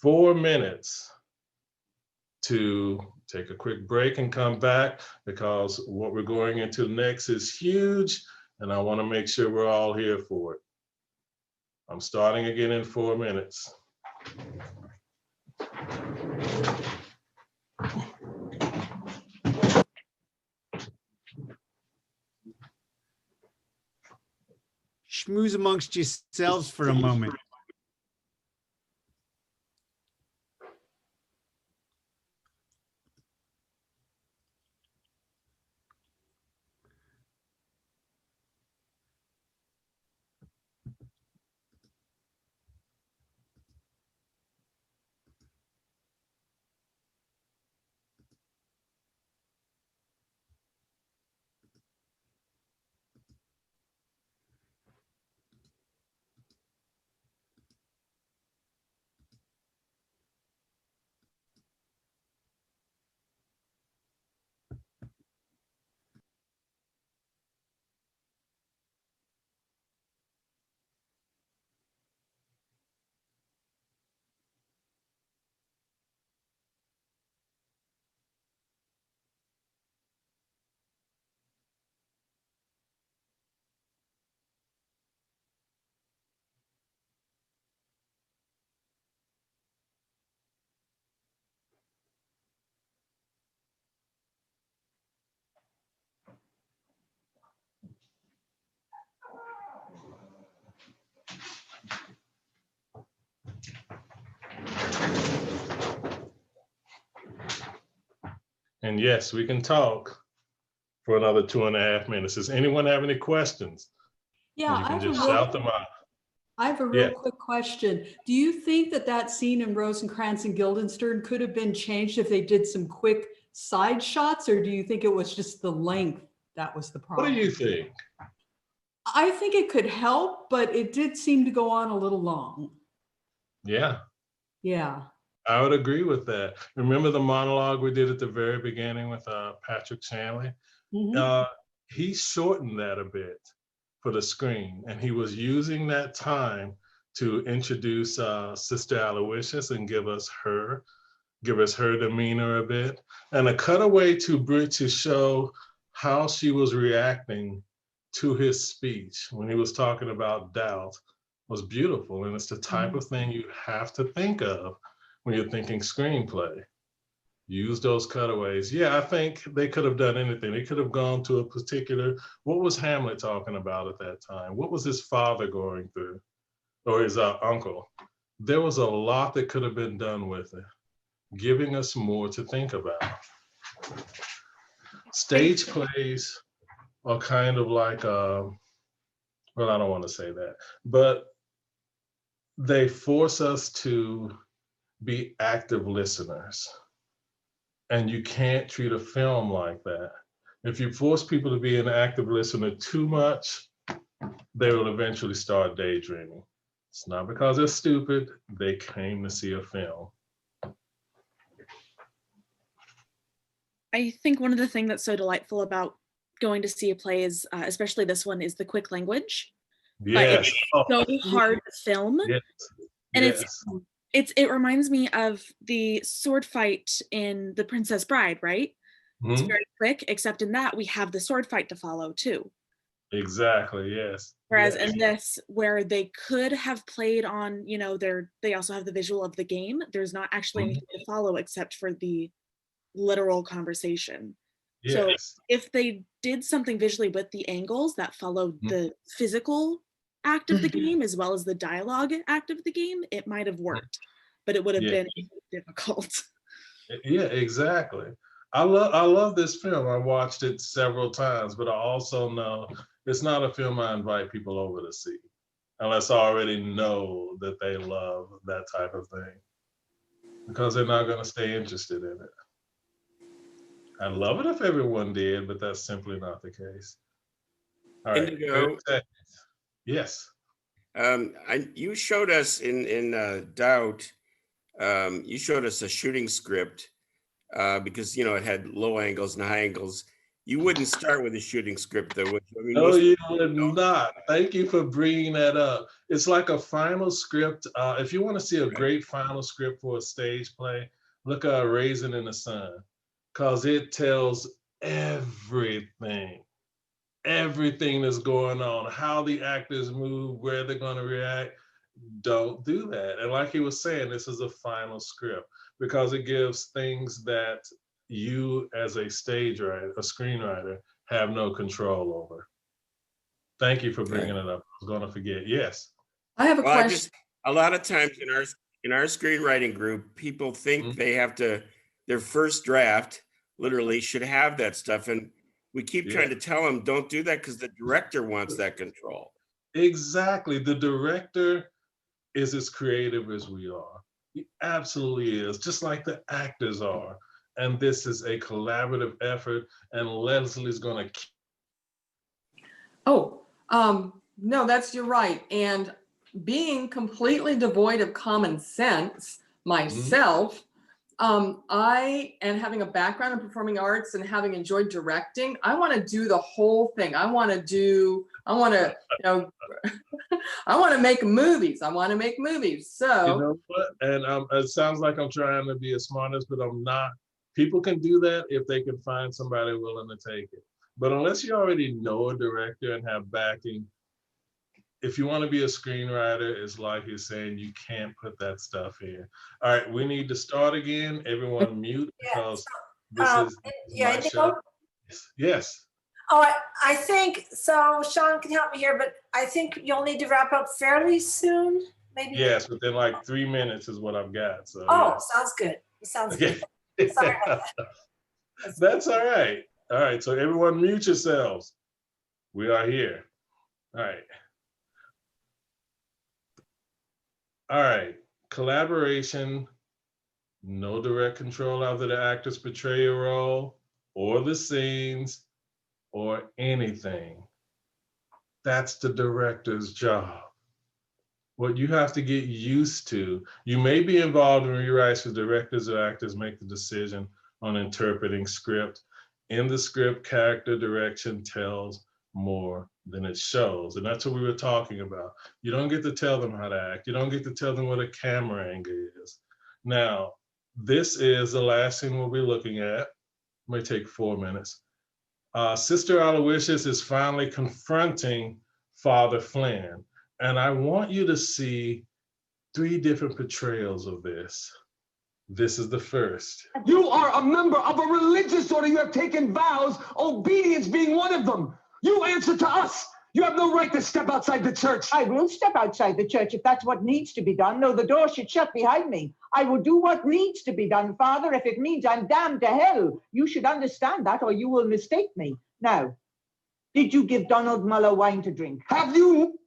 4 minutes to take a quick break and come back, because what we're going into next is huge, and I want to make sure we're all here for it. I'm starting again in 4 minutes. Schmooze amongst yourselves for a moment. And yes, we can talk for another 2.5 minutes. Does anyone have any questions? Yeah, You can just shout them out. I have a real quick question. Do you think that that scene in Rosencrantz and Guildenstern could have been changed if they did some quick side shots, or do you think it was just the length That was the What problem. do you think? I think it could help, but it did seem to go on a little long. Yeah, Yeah. I would agree with that. Remember the monologue we did at the very beginning with Patrick Shanley? Mhm. He shortened that a bit for the screen, and he was using that time to introduce Sister Aloysius and give us her demeanor a bit, and a cutaway to Brit to show how she was reacting to his speech when he was talking about doubt was beautiful. And it's the type of thing you have to think of when you're thinking screenplay. Use those cutaways. Yeah, I think they could have done anything. They could have gone to a particular, what was Hamlet talking about at that time? What was his father going through? Or his uncle? There was a lot that could have been done with it, giving us more to think about. Stage plays are kind of like, well, I don't want to say that, but they force us to be active listeners. And you can't treat a film like that. If you force people to be an active listener too much, they will eventually start daydreaming. It's not because they're stupid, they came to see a film. I think one of the things that's so delightful about going to see a play is, especially this one, is the quick language. Yes. It's so hard to film. Yes. And Yes. it reminds me of the sword fight in The Princess Bride, right? It's Mhm. very quick, except in that we have the sword fight to follow too. Exactly, yes. Whereas Yes. in this, where they could have played on, they also have the visual of the game. There's not actually anything to follow except for the literal conversation. So Yes. if they did something visually with the angles that followed the physical act of the game as well as the dialogue act of the game, it might have worked, but it would have Yeah. been difficult. Yeah, exactly. I love this film. I watched it several times, but I also know it's not a film I invite people over to see unless I already know that they love that type of thing, because they're not going to stay interested in it. I'd love it if everyone did, but that's simply not the case. All right. Indigo, Yes. you showed us in Doubt, you showed us a shooting script because it had low angles and high angles. You wouldn't start with a shooting script though, would you? I mean, No, you would not. Thank you for bringing that up. It's like a final script. If you want to see a great final script for a stage play, look at Raisin in the Sun, because it tells everything that's going on, how the actors move, where they're going to react. Don't do that. And like he was saying, this is a final script because it gives things that you as a stage writer, a screenwriter, have no control over. Thank you for bringing it up. I was going to forget. Yes. I have a question. A lot of times in our screenwriting group, people think they have to, their first draft literally should have that stuff. And we keep trying to tell them, don't do that because the director wants that control. Exactly. The director is as creative as we are. He absolutely is, just like the actors are. And this is a collaborative effort, and Leslie's going to. Oh, no, you're right. And being completely devoid of common sense myself, and having a background in performing arts and having enjoyed directing, I want to do the whole thing. I want to make movies. So You know what? And it sounds like I'm trying to be a smartest, but I'm not. People can do that if they can find somebody willing to take it. But unless you already know a director and have backing, if you want to be a screenwriter, it's like you're saying, you can't put that stuff in. All right, we need to start again. Everyone mute because this is my show. Yes. Oh, I think so. Sean can help me here, but I think you'll need to wrap up fairly soon. Maybe. Yes, within like 3 minutes is what I've got. So. Sounds good. Sounds good. Sorry about that. That's all right. All right, so everyone mute yourselves. We are here. All right. All right, collaboration, no direct control over the actors portray a role or the scenes or anything. That's the director's job. What you have to get used to, you may be involved in rewrites because directors or actors make the decision on interpreting script. In the script, character direction tells more than it shows. And that's what we were talking about. You don't get to tell them how to act. You don't get to tell them what a camera angle is. Now, this is the last scene we'll be looking at. It may take 4 minutes. Sister Aloysius is finally confronting Father Flynn. And I want you to see 3 different portrayals of this. This is the first. You are a member of a religious order. You have taken vows, obedience being one of them. You answer to us. You have no right to step outside the church. I will step outside the church if that's what needs to be done, though the door should shut behind me. I will do what needs to be done, Father, if it means I'm damned to hell. You should understand that, or you will mistake me. Now, did you give Donald Muller wine to drink? Have you?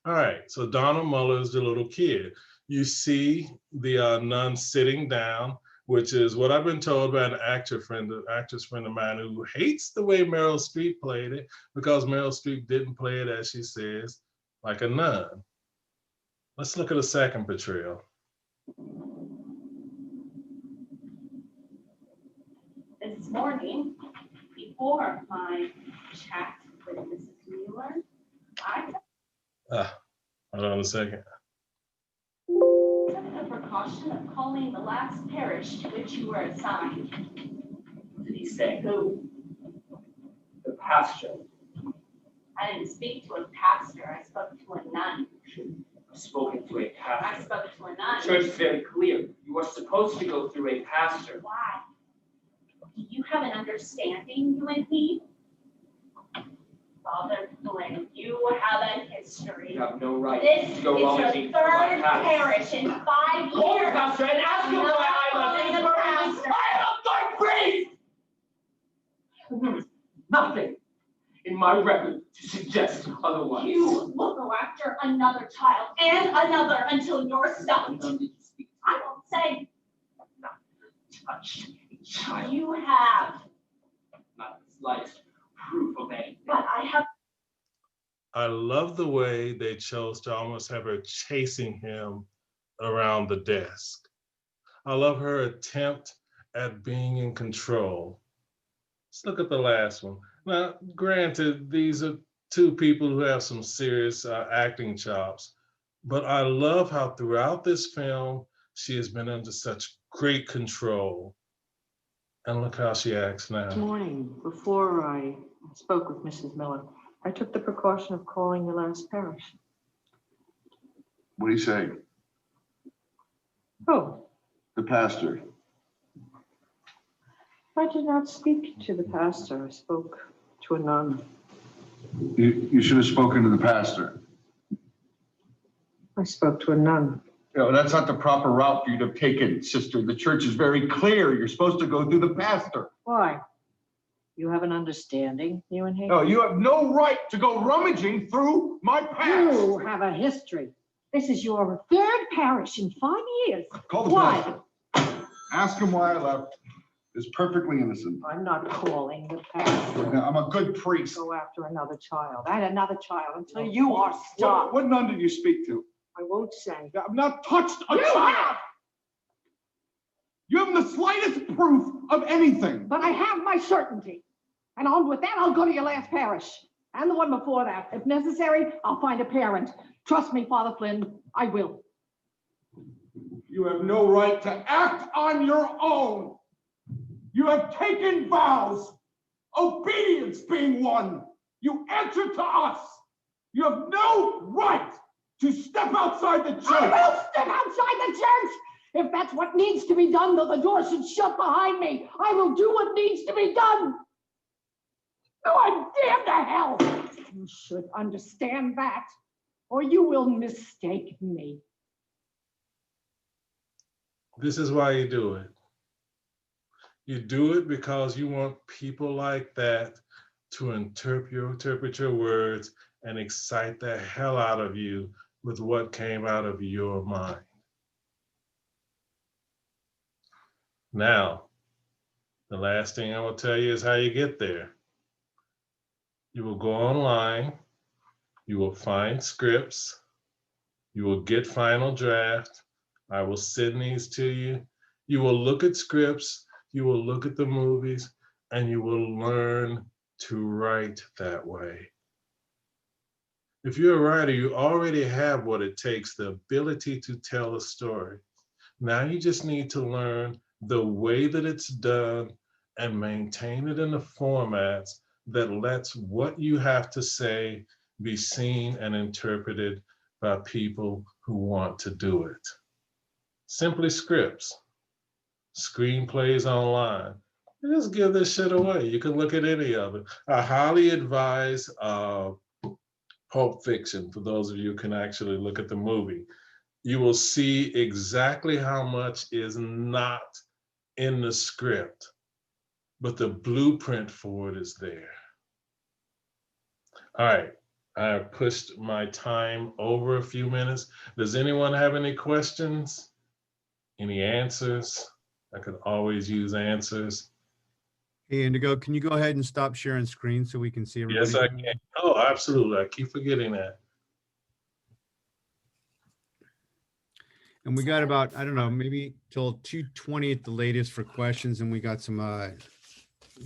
All right, so Donald Muller is the little kid. You see the nun sitting down, which is what I've been told by an actress friend of mine who hates the way Meryl Streep played it because Meryl Streep didn't play it, as she says, like a nun. Let's look at a second portrayal. This morning, before my chat with Mrs. Mueller, Hold on a second. took the precaution of calling the last parish to which you were assigned. What did he say? Who? The pastor. I didn't speak to a pastor, I spoke to a nun. I've spoken to a I pastor. spoke to a nun. The church is very clear. You are supposed to go through a pastor. Why? Do you have an understanding, you and he? Father Flynn, you have a history. You have no right This to go is rummaging your through my third past. parish in 5 years. Call the pastor and ask him why I left. Not He's the perfectly. pastor. I am my priest. There is nothing in my record to suggest otherwise. You will go after another child and another until you're stopped. I won't say Not touched a child. you have, Not the slightest proof of anything. but I have. I love the way they chose to almost have her chasing him around the desk. I love her attempt at being in control. Let's look at the last one. Now, granted, these are 2 people who have some serious acting chops, but I love how throughout this film, she has been under such great control. And look how she acts now. This morning, before I spoke with Mrs. Miller, I took the precaution of calling the last parish. What do you say? Oh, The pastor. I did not speak to the pastor. I spoke to a nun. You should have spoken to the pastor. I spoke to a nun. No, that's not the proper route for you to have taken, sister. The church is very clear. You're supposed to go through the pastor. Why? You have an understanding, you and he? No, you have no right to go rummaging through my past. You have a history. This is your 3rd parish in 5 years. Call the Why? pastor. Ask him why I left. It's perfectly innocent. I'm not calling the pastor. Now, I'm a good priest. Go after another child and another child until you are stopped. What nun did you speak to? I won't say. I've not touched a You child. have! You haven't the slightest proof of anything. But I have my certainty. And on with that, I'll go to your last parish and the one before that. If necessary, I'll find a parent. Trust me, Father Flynn, I will. You have no right to act on your own. You have taken vows, obedience being one. You answer to us. You have no right to step outside the church. I will step outside the church. If that's what needs to be done, though the door should shut behind me, I will do what needs to be done. Though I'm damned to hell. You should understand that, or you will mistake me. This is why you do it. You do it because you want people like that to interpret your words and excite the hell out of you with what came out of your mind. Now, the last thing I will tell you is how you get there. You will go online, you will find scripts, you will get final draft. I will send these to you. You will look at scripts, you will look at the movies, and you will learn to write that way. If you're a writer, you already have what it takes, the ability to tell a story. Now you just need to learn the way that it's done and maintain it in the formats that lets what you have to say be seen and interpreted by people who want to do it. Simply scripts, screenplays online. Just give this shit away. You can look at any of it. I highly advise Pulp Fiction, for those of you who can actually look at the movie. You will see exactly how much is not in the script, but the blueprint for it is there. All right, I have pushed my time over a few minutes. Does anyone have any questions? Any answers? I could always use answers. Hey, Indigo, can you go ahead and stop sharing screen so we can see everybody? Yes, I can. Oh, absolutely. I keep forgetting that. And we got about, I don't know, maybe till 2:20 at the latest for questions, and we got some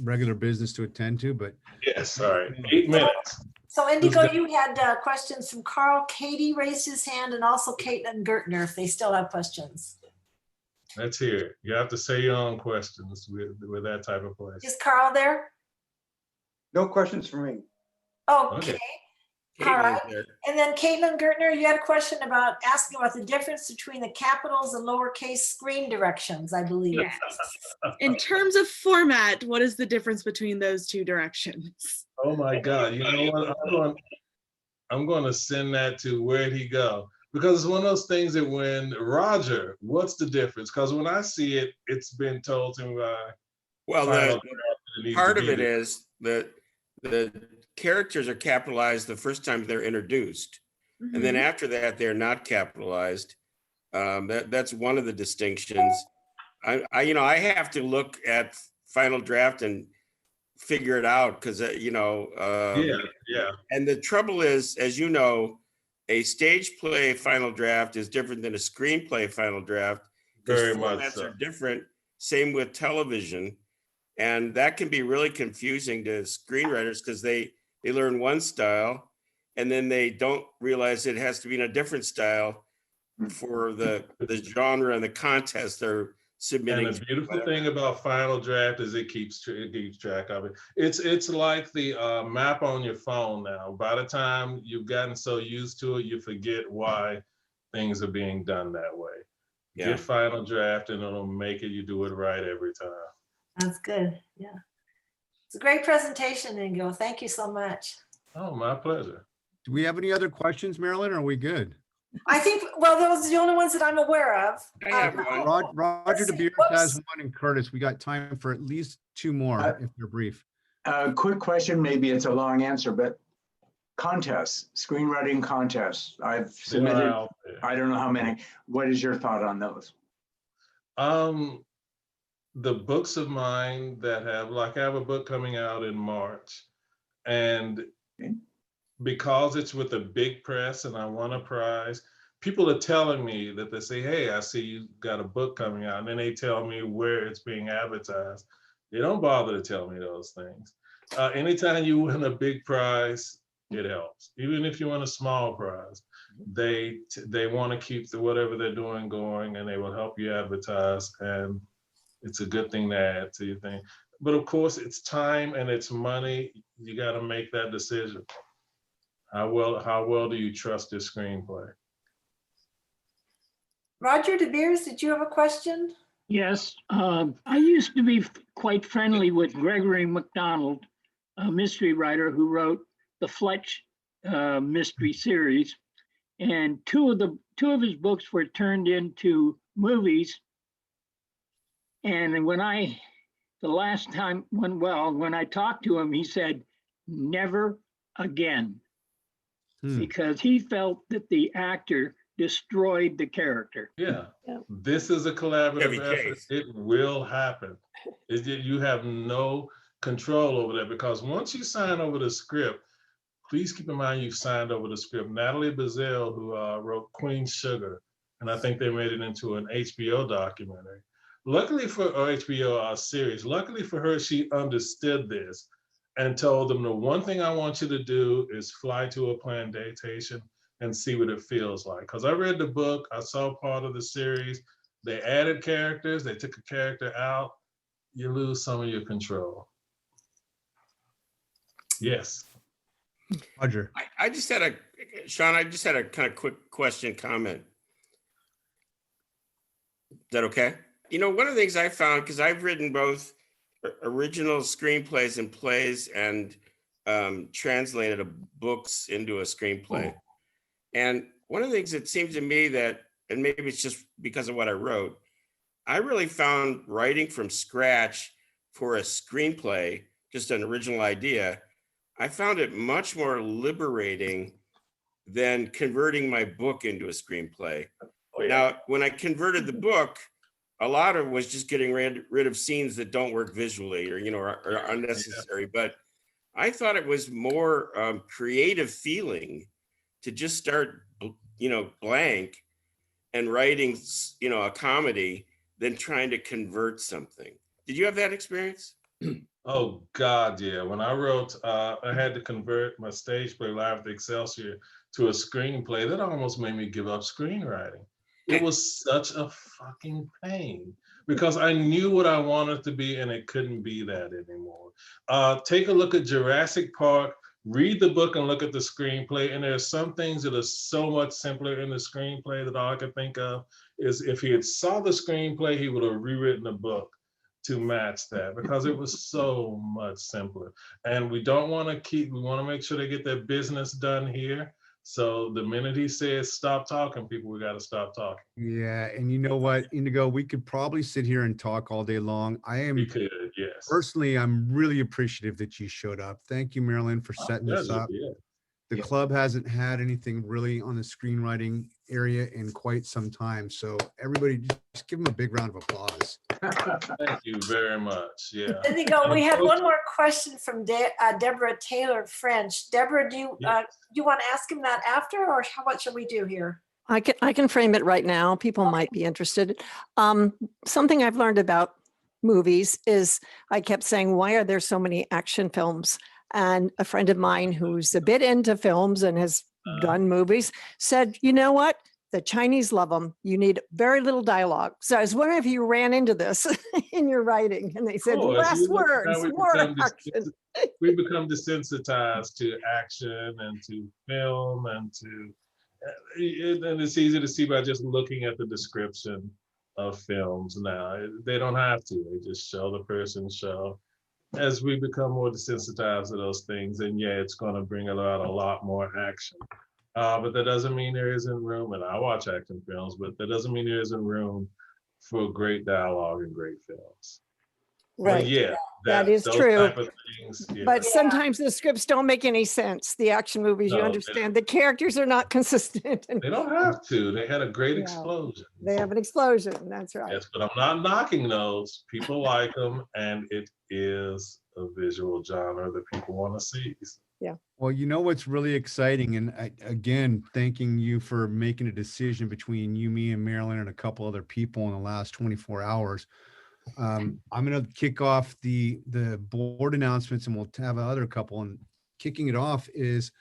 regular business to attend to, but. Yes, all right, 8 minutes. So Indigo, you had questions from Carl. Katie raised his hand, and also Caitlin Gertner, if they still have questions. Let's hear it. You have to say your own questions with that type of place. Is Carl there? No questions for me. Okay. All right. Caitlin, And then Caitlin Gertner, you had a question about asking about the difference between the capitals and lowercase screen directions, I believe. Yes. In terms of format, what is the difference between those two directions? Oh my God, you know what? I'm going to send that to where'd he go? Because it's one of those things that when Roger, what's the difference? Because when I see it, it's been told to me by. well, part of it is that the characters are capitalized the first time they're introduced. And then after that, they're not capitalized. That's one of the distinctions. I have to look at final draft and figure it out because yeah. And the trouble is, as you know, a stage play final draft is different than a screenplay final draft. Very much formats so. are different. Same with television, and that can be really confusing to screenwriters because they learn one style and then they don't realize it has to be in a different style for the genre and the contest they're submitting. And the beautiful thing about final draft is it keeps track of it. It's like the map on your phone now. By the time you've gotten so used to it, you forget why things are being done that way. Yeah. Get final draft and it'll make it, you do it right every time. That's good. Yeah. It's a great presentation, Indigo. Thank you so much. Oh, my pleasure. Do we have any other questions, Marilyn? Or are we good? I think, well, those are the only ones that I'm aware of. I have one. Roger DeBeers has one, and Curtis. We got time for at least two more if they're brief. Quick question, maybe it's a long answer, but contests, screenwriting contests. I've submitted, I don't know how many. What is your thought on those? The books of mine that have, like I have a book coming out in March, and because it's with a big press and I won a prize, people are telling me that they say, hey, I see you got a book coming out. And then they tell me where it's being advertised. They don't bother to tell me those things. Anytime you win a big prize, it helps. Even if you win a small prize, they want to keep whatever they're doing going, and they will help you advertise. And it's a good thing to add to your thing. But of course, it's time and it's money. You got to make that decision. How well do you trust this screenplay? Roger DeBeers, did you have a question? Yes, I used to be quite friendly with Gregory MacDonald, a mystery writer who wrote the Fletch mystery series, and two of his books were turned into movies. And when I talked to him, he said, "Never again," because he felt that the actor destroyed the character. Yeah. This is a collaborative effort. It will happen. You have no control over that, because once you sign over the script, please keep in mind you've signed over the script. Natalie Bazell, who wrote Queen Sugar, and I think they made it into an HBO documentary. Luckily for HBO series, luckily for her, she understood this and told them, the one thing I want you to do is fly to a plantation and see what it feels like. Because I read the book, I saw part of the series, they added characters, they took a character out, you lose some of your control. Yes. Roger. I just had Sean, I just had a kind of quick question, comment. Is that okay? You know, one of the things I found, because I've written both original screenplays and plays and translated books into a screenplay. Oh. And one of the things that seems to me that, and maybe it's just because of what I wrote, I really found writing from scratch for a screenplay, just an original idea, I found it much more liberating than converting my book into a screenplay. Oh, yeah. Now, when I converted the book, a lot of it was just getting rid of scenes that don't work visually or, you know, are unnecessary. Yeah. But I thought it was more creative feeling to just start, you know, blank and writing, you know, a comedy than trying to convert something. Did you have that experience? Oh God, yeah. When I wrote, I had to convert my stage play, Live at the Excelsior, to a screenplay. That almost made me give up screenwriting. It was such a fucking pain because I knew what I wanted to be and it couldn't be that anymore. Take a look at Jurassic Park, read the book and look at the screenplay. And there are some things that are so much simpler in the screenplay that all I could think of is if he had saw the screenplay, he would have rewritten the book to match that because it was so much simpler. And we don't want to we want to make sure they get their business done here. So the minute he says stop talking, people, we got to stop talking. Yeah, and you know what, Indigo, we could probably sit here and talk all day long. We could, yes. Personally, I'm really appreciative that you showed up. Thank you, Marilyn, for setting this up. Yeah. The club hasn't had anything really on the screenwriting area in quite some time. So everybody just give them a big round of applause. Thank you very much. Yeah. Indigo, we have one more question from Deborah Taylor French. Deborah, do you want to ask him that after, or what should we do here? I can frame it right now. People might be interested. Something I've learned about movies is I kept saying, why are there so many action films? And a friend of mine who's a bit into films and has done movies said, you know what? The Chinese love them. You need very little dialogue. So I was wondering if you ran into this in your writing. And they said, less words, more action. We become desensitized to action and to film and it's easy to see by just looking at the description of films now. They don't have to. They just show the person show. As we become more desensitized to those things, and yeah, it's going to bring about a lot more action. But that doesn't mean there isn't room, and I watch action films, but that doesn't mean there isn't room for great dialogue and great films. Right. But yeah, that is true. Type of things, yeah. But sometimes the scripts don't make any sense. The action movies, you understand, the characters are not consistent. They don't have to. They had a great explosion. They have an explosion. That's right. Yes, but I'm not knocking those. People like them, and it is a visual genre that people want to see. Yeah. Well, you know what's really exciting, and again, thanking you for making a decision between you, me, and Marilyn, and a couple other people in the last 24 hours. I'm going to kick off the board announcements, and we'll have another couple. And kicking it off is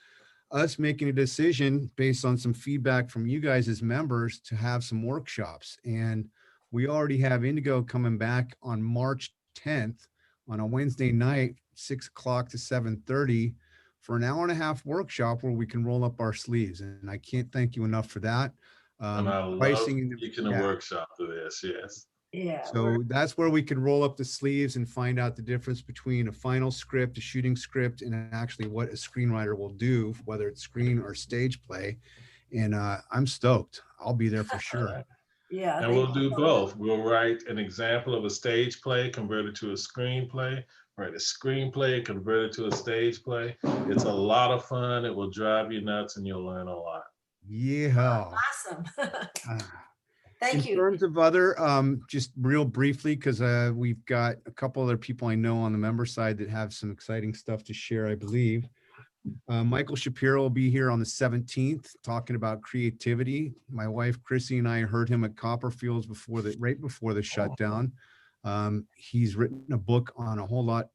us making a decision based on some feedback from you guys as members to have some workshops. And we already have Indigo coming back on March 10th on a Wednesday night, 6 o'clock to 7:30 for an hour-and-a-half workshop where we can roll up our sleeves. And I can't thank you enough for that. And I love teaching a workshop to this, yes. Yeah. So that's where we can roll up the sleeves and find out the difference between a final script, a shooting script, and actually what a screenwriter will do, whether it's screen or stage play. And I'm stoked. I'll be there for sure. Yeah. And we'll do both. We'll write an example of a stage play, convert it to a screenplay, write a screenplay, convert it to a stage play. It's a lot of fun. It will drive you nuts and you'll learn a lot. Yeah. Awesome. Thank In you. terms of other, just real briefly, because we've got a couple other people I know on the member side that have some exciting stuff to share, I believe. Michael Shapiro will be here on the 17th talking about creativity. My wife Chrissy and I heard him at Copperfields right before the shutdown. He's written a book on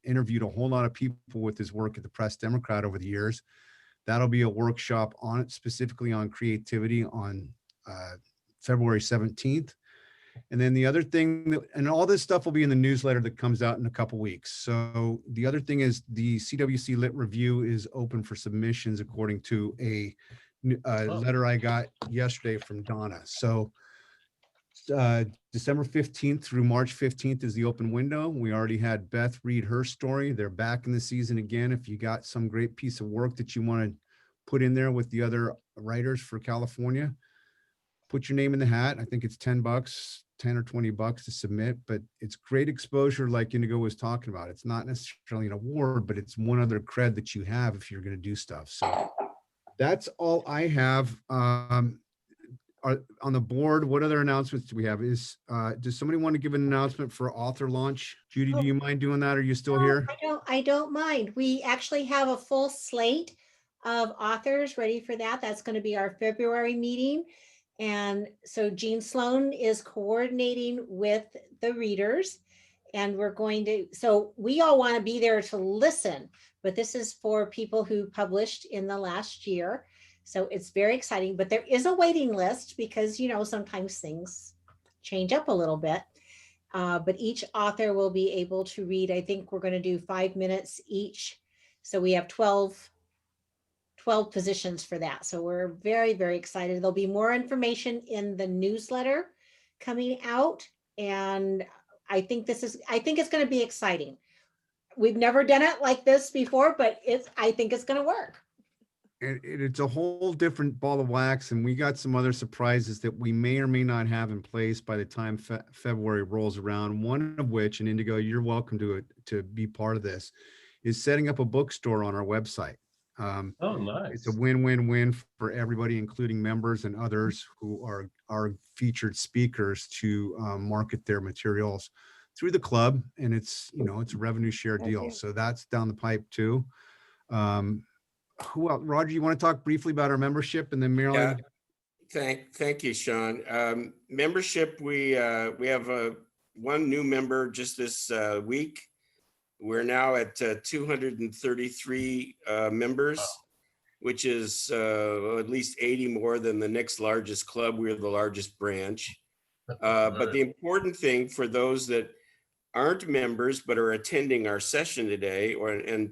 interviewed a whole lot of people with his work at the Press Democrat over the years. That'll be a workshop on it, specifically on creativity on February 17th. And then the other thing, and all this stuff will be in the newsletter that comes out in a couple weeks. So the other thing is the CWC Lit Review is open for submissions according to a letter I got yesterday from Donna. So December 15th through March 15th is the open window. We already had Beth read her story. They're back in the season again. If you got some great piece of work that you want to put in there with the other writers for California, put your name in the hat. I think it's $10, 10 or $20 to submit, but it's great exposure like Indigo was talking about. It's not necessarily an award, but it's one other cred that you have if you're going to do stuff. So that's all I have. On the board, what other announcements do we have? Does somebody want to give an announcement for author launch? Judy, do you mind doing that? Are you still here? I don't mind. We actually have a full slate of authors ready for that. That's going to be our February meeting. And so Jean Sloan is coordinating with the readers, and so we all want to be there to listen, but this is for people who published in the last year. So it's very exciting, but there is a waiting list because, sometimes things change up a little bit. But each author will be able to read, I think we're going to do 5 minutes each. So we have 12 positions for that. So we're very, very excited. There'll be more information in the newsletter coming out. And I think it's going to be exciting. We've never done it like this before, but I think it's going to work. It's a whole different ball of wax, and we got some other surprises that we may or may not have in place by the time February rolls around. One of which, and Indigo, you're welcome to be part of this, is setting up a bookstore on our website. Oh, nice. It's a win-win-win for everybody, including members and others who are featured speakers to market their materials through the club. And it's a revenue share deal. So that's down the pipe too. Who else? Roger, you want to talk briefly about our membership, and then Marilyn? Yeah. Thank you, Sean. Membership, we have one new member just this week. We're now at 233 members, which is at least 80 more than the next largest club. We're the largest branch. But the important thing for those that aren't members but are attending our session today, and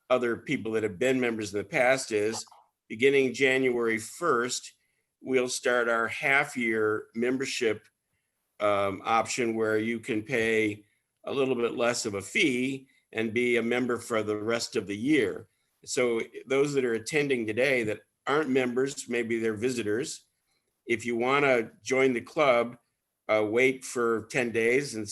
other people that have been members in the past, is beginning January 1st, we'll start our half-year membership option where you can pay a little bit less of a fee and be a member for the rest of the year. So those that are attending today that aren't members, maybe they're visitors, if you want to join the club, wait for 10 days and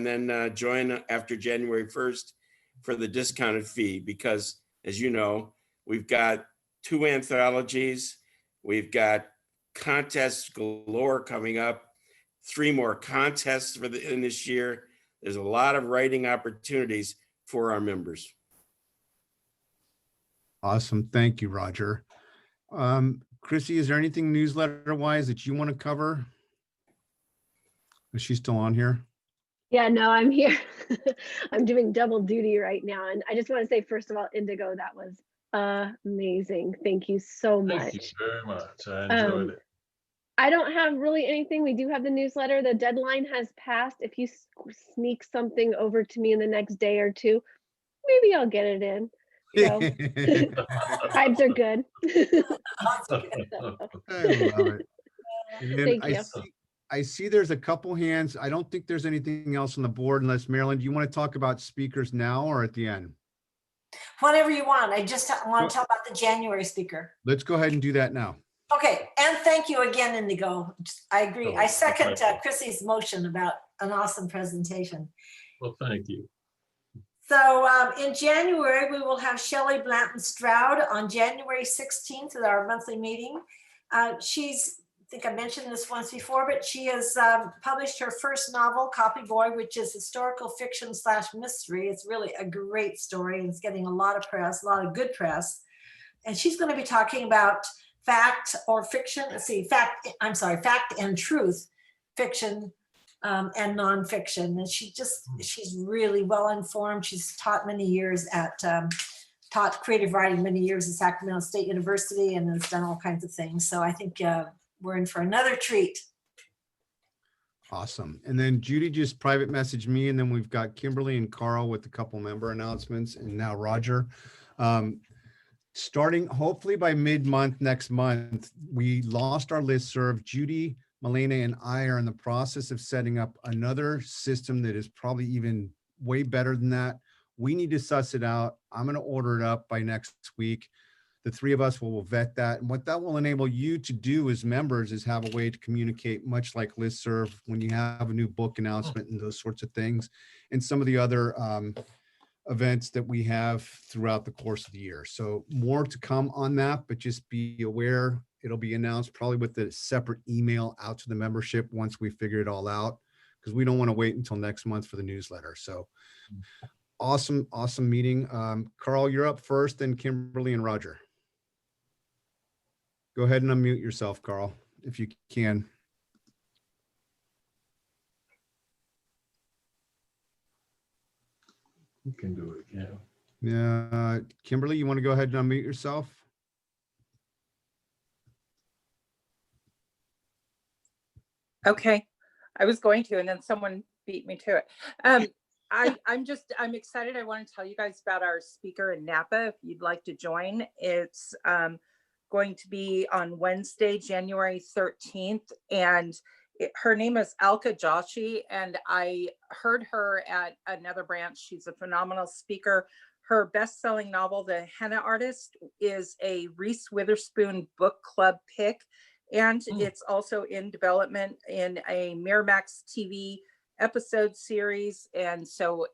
then join after January 1st for the discounted fee, because as you know, we've got 2 anthologies, we've got contests galore coming up, 3 more contests in this year. There's a lot of writing opportunities for our members. Awesome. Thank you, Roger. Chrissy, is there anything newsletter wise that you want to cover? Is she still on here? Yeah, no, I'm here. I'm doing double duty right now. And I just want to say, first of all, Indigo, that was amazing. Thank you so much. Thank you very much. I enjoyed it. I don't have really anything. We do have the newsletter. The deadline has passed. If you sneak something over to me in the next day or two, maybe I'll get it in. So vibes are good. I love it. And then Thank you. I see there's a couple hands. I don't think there's anything else on the board unless, Marilyn, do you want to talk about speakers now or at the end? Whatever you want. I just want to tell about the January speaker. Let's go ahead and do that now. Okay, and thank you again, Indigo. I agree. I second Chrissy's motion about an awesome presentation. Well, thank you. So in January, we will have Shelley Blanton Stroud on January 16th at our monthly meeting. She's think I mentioned this once before, but she has published her first novel, Copy Boy, which is historical fiction / mystery. It's really a great story and it's getting a lot of press, a lot of good press. And she's going to be talking about fact or fiction. Let's see, fact and truth, fiction and nonfiction. And she's really well informed. She's taught many years taught creative writing many years at Sacramento State University and has done all kinds of things. So I think we're in for another treat. Awesome. And then Judy just private messaged me, and then we've got Kimberly and Carl with a couple member announcements, and now Roger. Starting hopefully by mid-month next month, we lost our listserv. Judy, Malena, and I are in the process of setting up another system that is probably even way better than that. We need to suss it out. I'm going to order it up by next week. The three of us will vet that. And what that will enable you to do as members is have a way to communicate, much like listserv, when you have a new book announcement and those sorts of things, and some of the other events that we have throughout the course of the year. So more to come on that, but just be aware it'll be announced probably with a separate email out to the membership once we figure it all out, because we don't want to wait until next month for the newsletter. So awesome meeting. Carl, you're up first, then Kimberly and Roger. Go ahead and unmute yourself, Carl, if you can. You can do it, yeah. Yeah, Kimberly, you want to go ahead and unmute yourself? Okay, I was going to, and then someone beat me to it. I'm excited. I want to tell you guys about our speaker in Napa. If you'd like to join, it's going to be on Wednesday, January 13th. And her name is Alka Joshi. And I heard her at another branch. She's a phenomenal speaker. Her best-selling novel, The Henna Artist, is a Reese Witherspoon book club pick. And it's also in development in a Miramax TV episode series. And so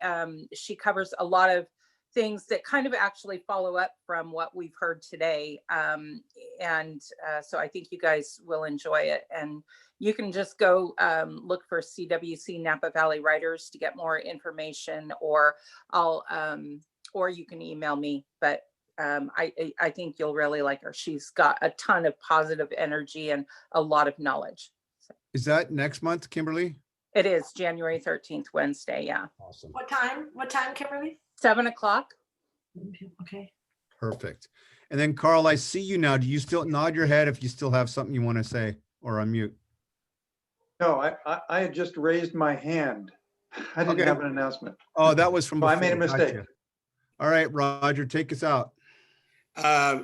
she covers a lot of things that kind of actually follow up from what we've heard today. So I think you guys will enjoy it. And you can just go look for CWC Napa Valley Writers to get more information, or or you can email me. But I think you'll really like her. She's got a ton of positive energy and a lot of knowledge. So. Is that next month, Kimberly? It is January 13th, Wednesday. Yeah. Awesome. What time, Kimberly? 7 o'clock. Okay. Perfect. And then Carl, I see you now. Do you still nod your head if you still have something you want to say, or unmute? No, I had just raised my hand. I didn't have an announcement. Oh, that was from before. I made a mistake. Gotcha. All right, Roger, take us out.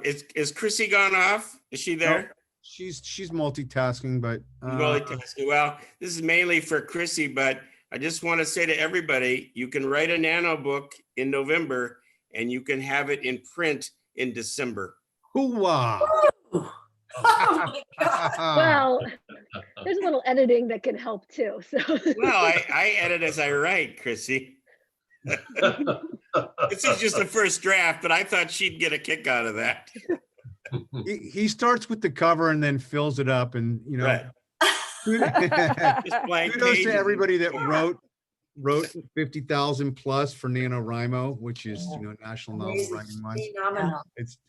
Is Chrissy gone off? Is she there? No, she's multitasking, but multitasking. Well, this is mainly for Chrissy, but I just want to say to everybody, you can write a nano book in November and you can have it in print in December. Hoo-wah! Well, there's a little editing that can help too. So well, I edit as I write, Chrissy. This is just the first draft, but I thought she'd get a kick out of that. He starts with the cover and then fills it up, and right. Kudos to everybody that wrote 50,000 plus for NaNoWriMo, which is National Novel Writing Month.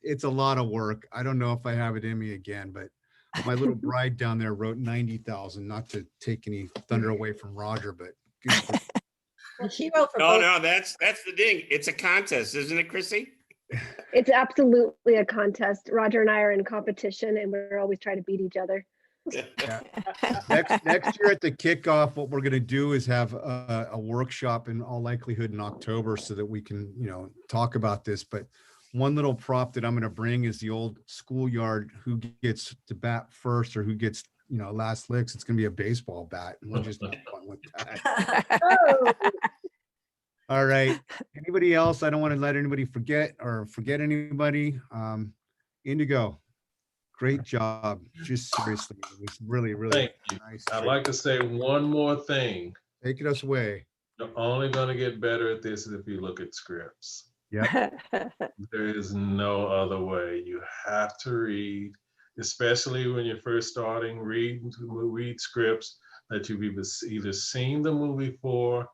It's a lot of work. I don't know if I have it in me again, but my little bride down there wrote 90,000. Not to take any thunder away from Roger, but. Well, she wrote for No, that's the ding. It's a contest, isn't it, Chrissy? it's absolutely a contest. Roger and I are in competition, and we're always trying to beat each other. Yeah. Next year at the kickoff, what we're going to do is have a workshop in all likelihood in October, so that we can talk about this. But one little prop that I'm going to bring is the old schoolyard, who gets to bat first or who gets last licks. It's going to be a baseball bat, and we'll just have fun with that. All right. Anybody else? I don't want to let anybody forget anybody. Indigo, great job. Just seriously, it was really nice. I'd like to say one more thing. Take us away. You're only going to get better at this if you look at scripts. Yeah. There is no other way. You have to read. especially when you're first starting, read scripts that you've either seen the movie for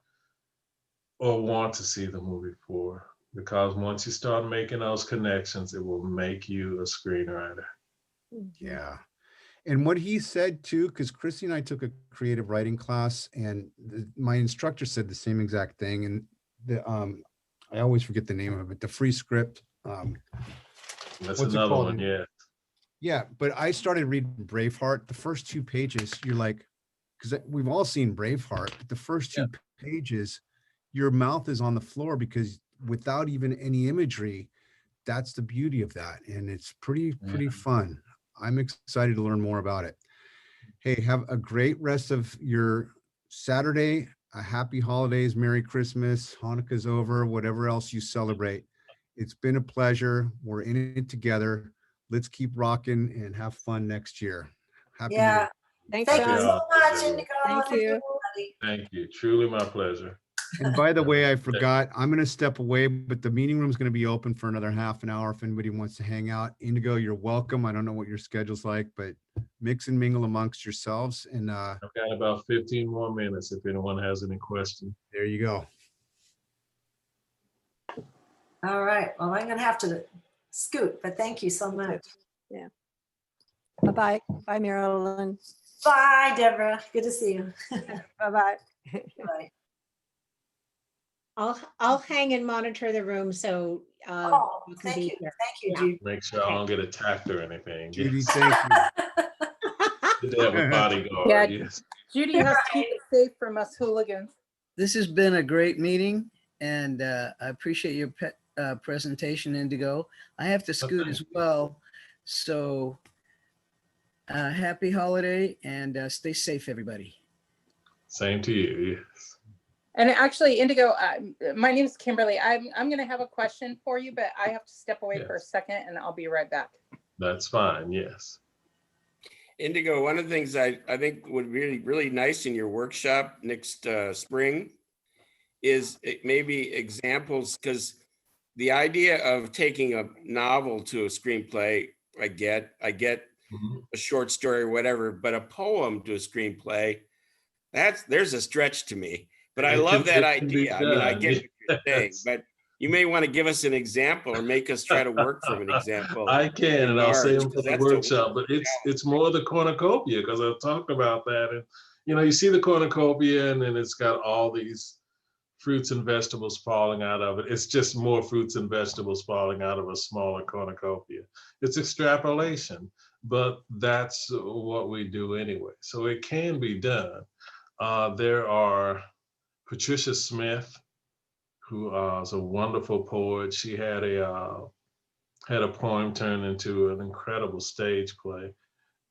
or want to see the movie for. Because once you start making those connections, it will make you a screenwriter. Yeah. And what he said too, because Chrissy and I took a creative writing class, and my instructor said the same exact thing. And I always forget the name of it, the free script. That's another one, yeah. Yeah, but I started reading Braveheart. The first 2 pages, you're like, because we've all seen Braveheart, but the first 2 pages, your mouth is on the floor because without even any imagery, that's the beauty of that. And it's pretty fun. I'm excited to learn more about it. Hey, have a great rest of your Saturday. A happy holidays, Merry Christmas, Hanukkah's over, whatever else you celebrate. It's been a pleasure. We're in it together. Let's keep rocking and have fun next year. Happy New Year. Thank you so much, Indigo. Thank you. Thank you. Truly my pleasure. And by the way, I forgot, I'm going to step away, but the meeting room is going to be open for another half an hour if anybody wants to hang out. Indigo, you're welcome. I don't know what your schedule's like, but mix and mingle amongst yourselves. And I've got about 15 more minutes if anyone has any questions. There you go. All right. Well, I'm going to have to scoot, but thank you so much. Yeah. Bye-bye. Bye, Marilyn. Bye, Deborah. Good to see you. Bye-bye. Bye. I'll hang and monitor the room so you can be here. Thank you, Judy. Make sure I don't get attacked or anything. Judy, Yes. thank you. Good to have a bodyguard. Yeah, Yes. Judy has to keep it safe from us hooligans. This has been a great meeting, and I appreciate your presentation, Indigo. I have to scoot as well, so happy holiday and stay safe, everybody. Same to you. Yes. And actually, Indigo, my name is Kimberly. I'm going to have a question for you, but I have to step away for a second, and I'll be right back. That's fine. Yes. Indigo, one of the things I think would be really nice in your workshop next spring is maybe examples, because the idea of taking a novel to a screenplay, I get a short story or whatever, but a poem to a screenplay, there's a stretch to me. But I love that idea. I mean, I get what you're saying, but you may want to give us an example or make us try to work from an example. I can, and I'll say them for the workshop, but it's more the cornucopia, because I've talked about that. And, you see the cornucopia and then it's got all these fruits and vegetables falling out of it. It's just more fruits and vegetables falling out of a smaller cornucopia. It's extrapolation, but that's what we do anyway. So it can be done. There are Patricia Smith, who is a wonderful poet. She had a poem turned into an incredible stage play.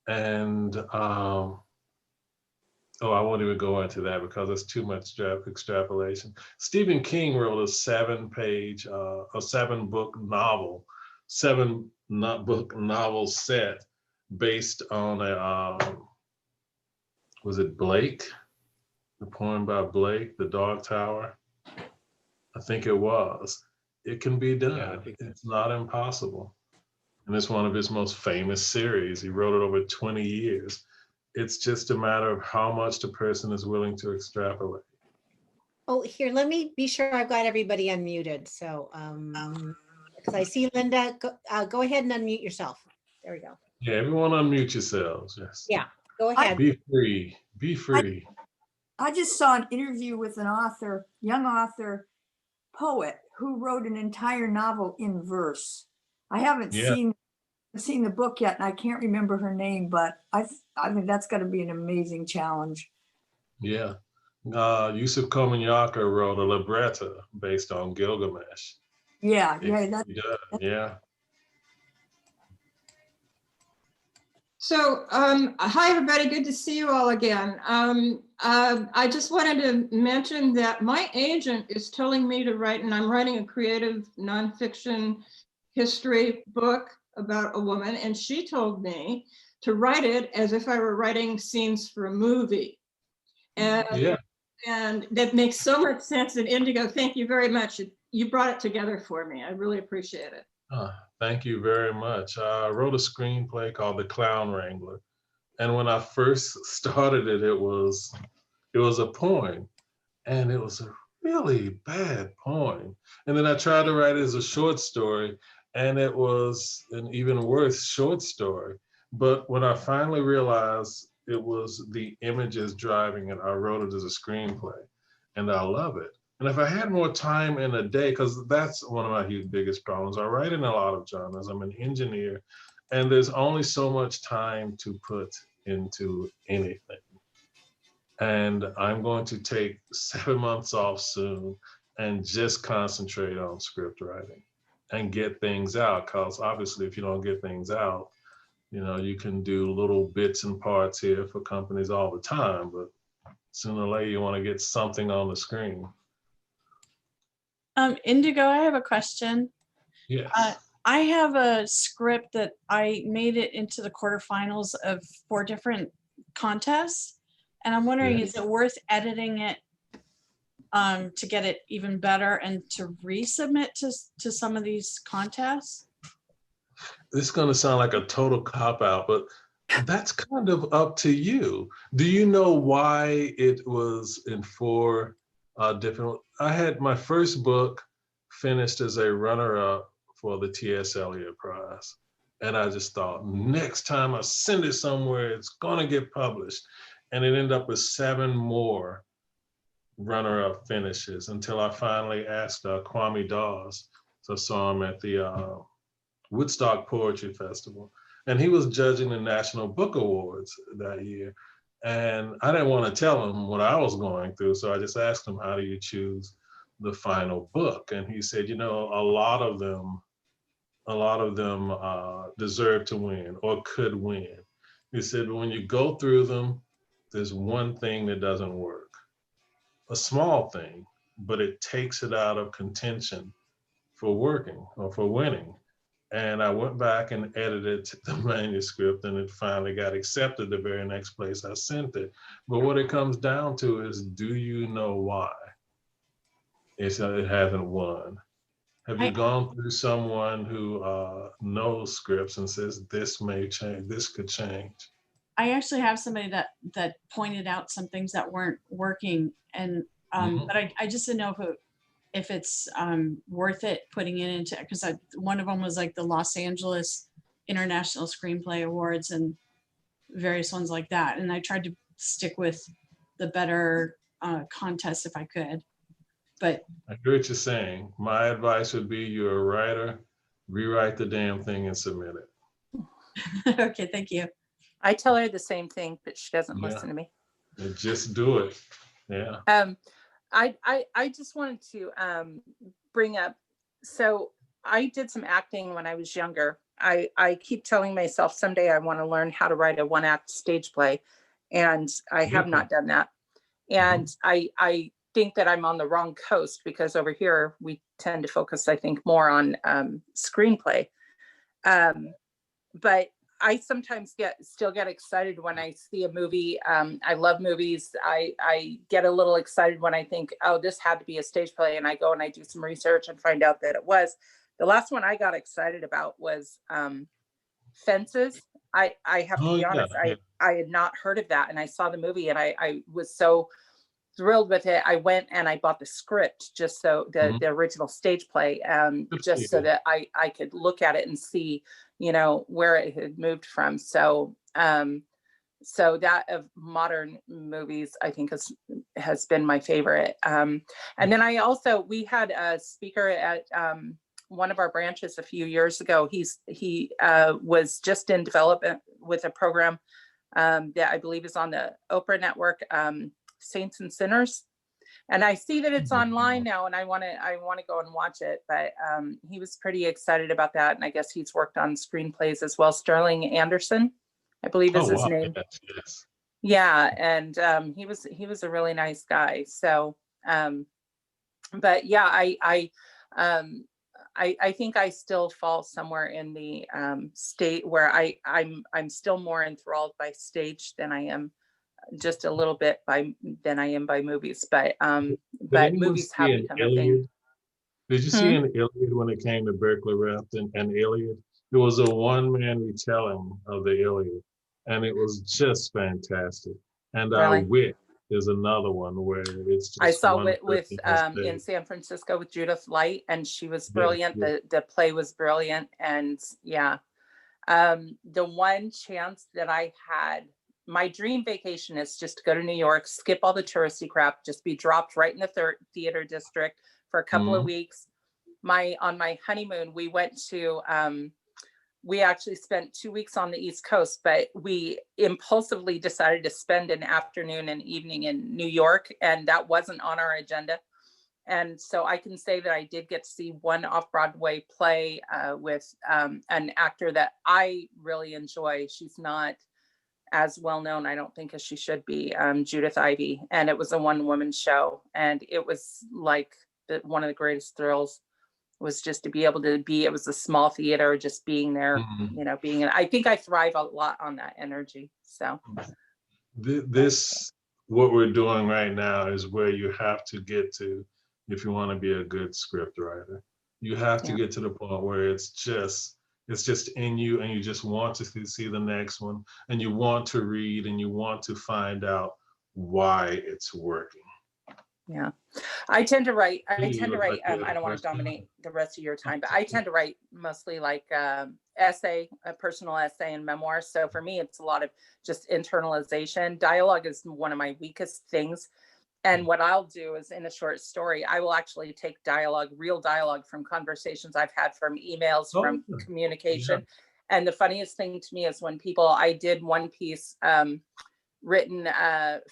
And I won't even go into that because it's too much extrapolation. Stephen King wrote a 7-book novel, 7-book novel set based on was it Blake? The poem by Blake, The Dog Tower. I think it was. It can be done. It's not impossible. And it's one of his most famous series. He wrote it over 20 years. It's just a matter of how much the person is willing to extrapolate. Oh, here, let me be sure I've got everybody unmuted. So, because I see Linda, go ahead and unmute yourself. There we go. Yeah, everyone unmute yourselves. Yes. Yeah, go ahead. Be free. Be free. I just saw an interview with an author, young author, poet, who wrote an entire novel in verse. I haven't seen the book yet, and I can't remember her name, but I think that's got to be an amazing challenge. Yeah. Yusuf Komunyakaa wrote a libretto based on Gilgamesh. Yeah. Yeah. So, hi everybody, good to see you all again. I just wanted to mention that my agent is telling me to write, and I'm writing a creative nonfiction history book about a woman, and she told me to write it as if I were writing scenes for a movie. And that makes so much sense. And Indigo, thank you very much. You brought it together for me. I really appreciate it. Thank you very much. I wrote a screenplay called The Clown Wrangler. And when I first started it, it was a poem. And it was a really bad poem. And then I tried to write it as a short story, and it was an even worse short story. But when I finally realized it was the images driving it, I wrote it as a screenplay, and I love it. And if I had more time in a day, because that's one of my biggest problems, I write in a lot of genres. I'm an engineer, and there's only so much time to put into anything. And I'm going to take 7 months off soon and just concentrate on script writing and get things out. Because obviously, if you don't get things out, you can do little bits and parts here for companies all the time, but sooner or later you want to get something on the screen. Indigo, I have a question. Yes. I have a script that I made it into the quarterfinals of 4 different contests. And I'm wondering, is it worth editing it to get it even better and to resubmit to some of these contests? This is going to sound like a total cop-out, but that's kind of up to you. Do you know why it was in 4 different? I had my first book finished as a runner-up for the T.S. Eliot Prize. And I just thought, next time I send it somewhere, it's going to get published. And it ended up with 7 more runner-up finishes until I finally asked Kwame Dawes. So I saw him at the Woodstock Poetry Festival. And he was judging the National Book Awards that year. And I didn't want to tell him what I was going through. So I just asked him, how do you choose the final book? And he said, a lot of them deserve to win or could win. He said, but when you go through them, there's one thing that doesn't work. A small thing, but it takes it out of contention for working or for winning. And I went back and edited the manuscript, and it finally got accepted the very next place I sent it. But what it comes down to is, do you know why it hasn't won? Have you gone through someone who knows scripts and says, this may change, this could change? I actually have somebody that pointed out some things that weren't working, and but I just didn't know if it's worth it putting it into, because one of them was like the Los Angeles International Screenplay Awards and various ones like that, and I tried to stick with the better contests if I could. But I hear what you're saying. My advice would be, you're a writer, rewrite the damn thing and submit it. Okay, thank you. I tell her the same thing, but she doesn't listen to me. Just do it. Yeah. I just wanted to bring up, so I did some acting when I was younger. I keep telling myself someday I want to learn how to write a 1-act stage play, and I have not done that. And I think that I'm on the wrong coast, because over here we tend to focus, I think, more on screenplay. But I sometimes still get excited when I see a movie. I love movies. I get a little excited when I think, oh, this had to be a stage play. And I go and I do some research and find out that it was. The last one I got excited about was Fences. I have to be honest, I had not heard of that. And I saw the movie and I was so thrilled with it. I went and I bought the script, just so the original stage play, just so that I could look at it and see, where it had moved from. So so that of modern movies, I think has been my favorite. And then we had a speaker at one of our branches a few years ago. He was just in development with a program that I believe is on the Oprah network, Saints and Sinners. And I see that it's online now, and I want to go and watch it. But he was pretty excited about that, and I guess he's worked on screenplays as well. Sterling Anderson, I believe is his name. Yes. Yeah, and he was a really nice guy. So, but yeah, I think I still fall somewhere in the state where I'm still more enthralled by stage than I am just a little bit by movies, but movies have become a thing. Did you see in Iliad when it came to Berkeley Raft and Iliad? It was a one-man retelling of the Iliad, and it was just fantastic. And Really? Wit is another one where it's just I saw one Wit with person has in played. San Francisco with Judith Light, and she was Yes, brilliant. yes. The play was brilliant, and yeah. The one chance that I had, my dream vacation is just to go to New York, skip all the touristy crap, just be dropped right in the theater district for a couple of weeks. On my honeymoon, we went to we actually spent 2 weeks on the East Coast, but we impulsively decided to spend an afternoon and evening in New York, and that wasn't on our agenda. And so I can say that I did get to see one off-Broadway play with an actor that I really enjoy. She's not as well known, I don't think, as she should be, Judith Ivey. And it was a one-woman show. And it was like one of the greatest thrills was just to be able to be, it was a small theater, just being there, you know, being, I think I thrive a lot on that energy. So This, what we're doing right now is where you have to get to if you want to be a good script writer. You have to get to the point where it's just in you, and you just want to see the next one, and you want to read, and you want to find out why it's working. yeah, I tend to write, You look like you had I a don't want to question. dominate the rest of your time, but I tend to write mostly like essay, a personal essay and memoir. So for me, it's a lot of just internalization. Dialogue is one of my weakest things. And what I'll do is, in a short story, I will actually take dialogue, real dialogue from conversations I've had, from emails, from communication. And the funniest thing to me is when I did one piece written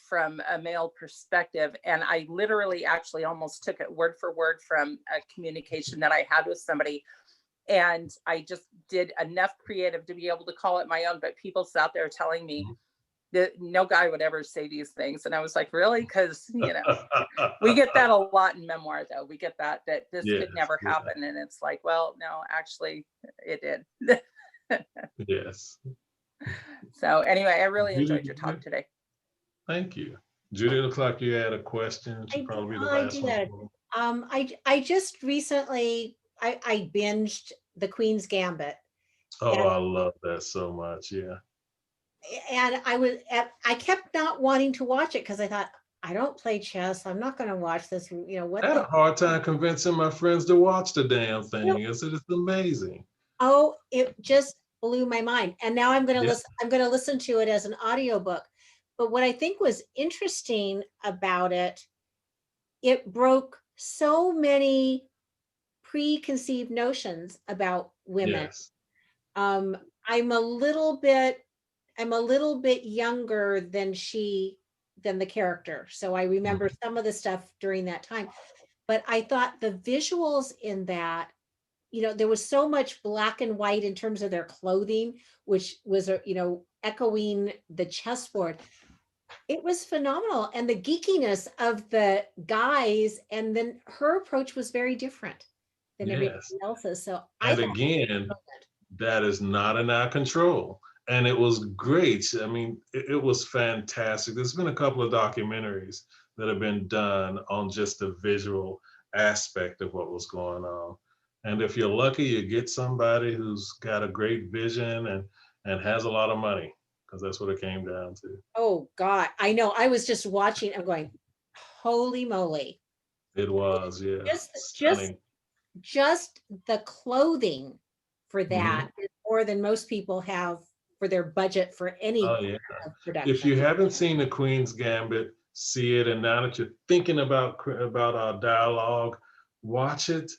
from a male perspective, and I literally actually almost took it word for word from a communication that I had with somebody. And I just did enough creative to be able to call it my own, but people's out there telling me that no guy would ever say these things. And I was like, really? Because, you know, we get that a lot in memoir, though. We get that this could never happen. And it's like, well, no, actually it did. Yes. So anyway, I really enjoyed your talk today. Thank you. Judy, it looks like you had a question. Probably the last one. I just recently, I binged The Queen's Gambit. Oh, I love that so much. Yeah. And I kept not wanting to watch it because I thought, I don't play chess. I'm not going to watch this. You know what? I had a hard time convincing my friends to watch the damn thing. I said, it's amazing. Oh, it just blew my mind. And now I'm going to listen. I'm going to listen to it as an audiobook. But what I think was interesting about it, it broke so many preconceived notions about women. Yes. I'm a little bit younger than the character. So I remember some of the stuff during that time, but I thought the visuals in that, you know, there was so much black and white in terms of their clothing, which was, you know, echoing the chessboard. It was phenomenal. And the geekiness of the guys, and then her approach was very different than everything else's. So and again, that is not in our control. And it was great. I mean, it was fantastic. There's been a couple of documentaries that have been done on just the visual aspect of what was going on. And if you're lucky, you get somebody who's got a great vision and has a lot of money, because that's what it came down to. Oh God, I know. I was just watching, I'm going, holy moly. It was, yeah. Just the clothing for that is more than most people have for their budget for any production. If you haven't seen The Queen's Gambit, see it. And now that you're thinking about our dialogue, watch it,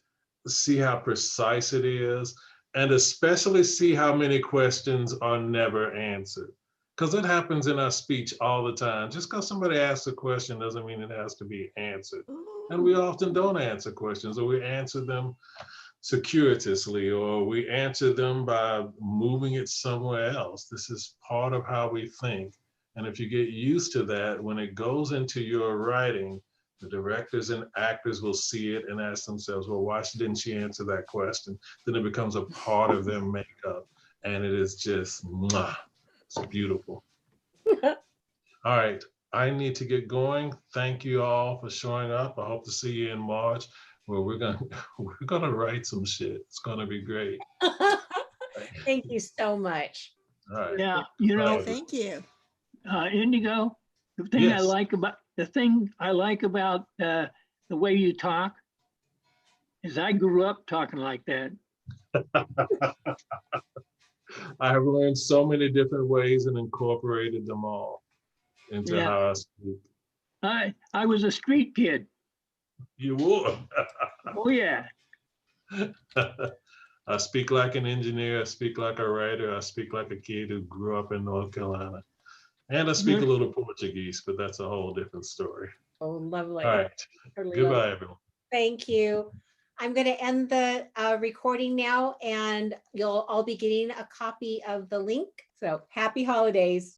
see how precise it is, and especially see how many questions are never answered. Because it happens in our speech all the time. Just because somebody asks a question doesn't mean it has to be answered. And we often don't answer questions, or we answer them circuitously, or we answer them by moving it somewhere else. This is part of how we think. And if you get used to that, when it goes into your writing, the directors and actors will see it and ask themselves, well, why didn't she answer that question? Then it becomes a part of their makeup. And it is just, mwah, it's beautiful. All right, I need to get going. Thank you all for showing up. I hope to see you in March. Well, we're gonna write some shit. It's gonna be great. Thank you so much. All right. Yeah, you know, Thank you. Indigo, the thing I Yes. like about the way you talk is I grew up talking like that. I have learned so many different ways and incorporated them all into Yeah. how I speak. I was a street kid. You would. Oh yeah. I speak like an engineer. I speak like a writer. I speak like a kid who grew up in North Carolina. And I speak a little Portuguese, but that's a whole different story. Oh, lovely. All right. Totally Goodbye, lovely. everyone. Thank you. I'm going to end the recording now, and you'll all be getting a copy of the link. So happy holidays.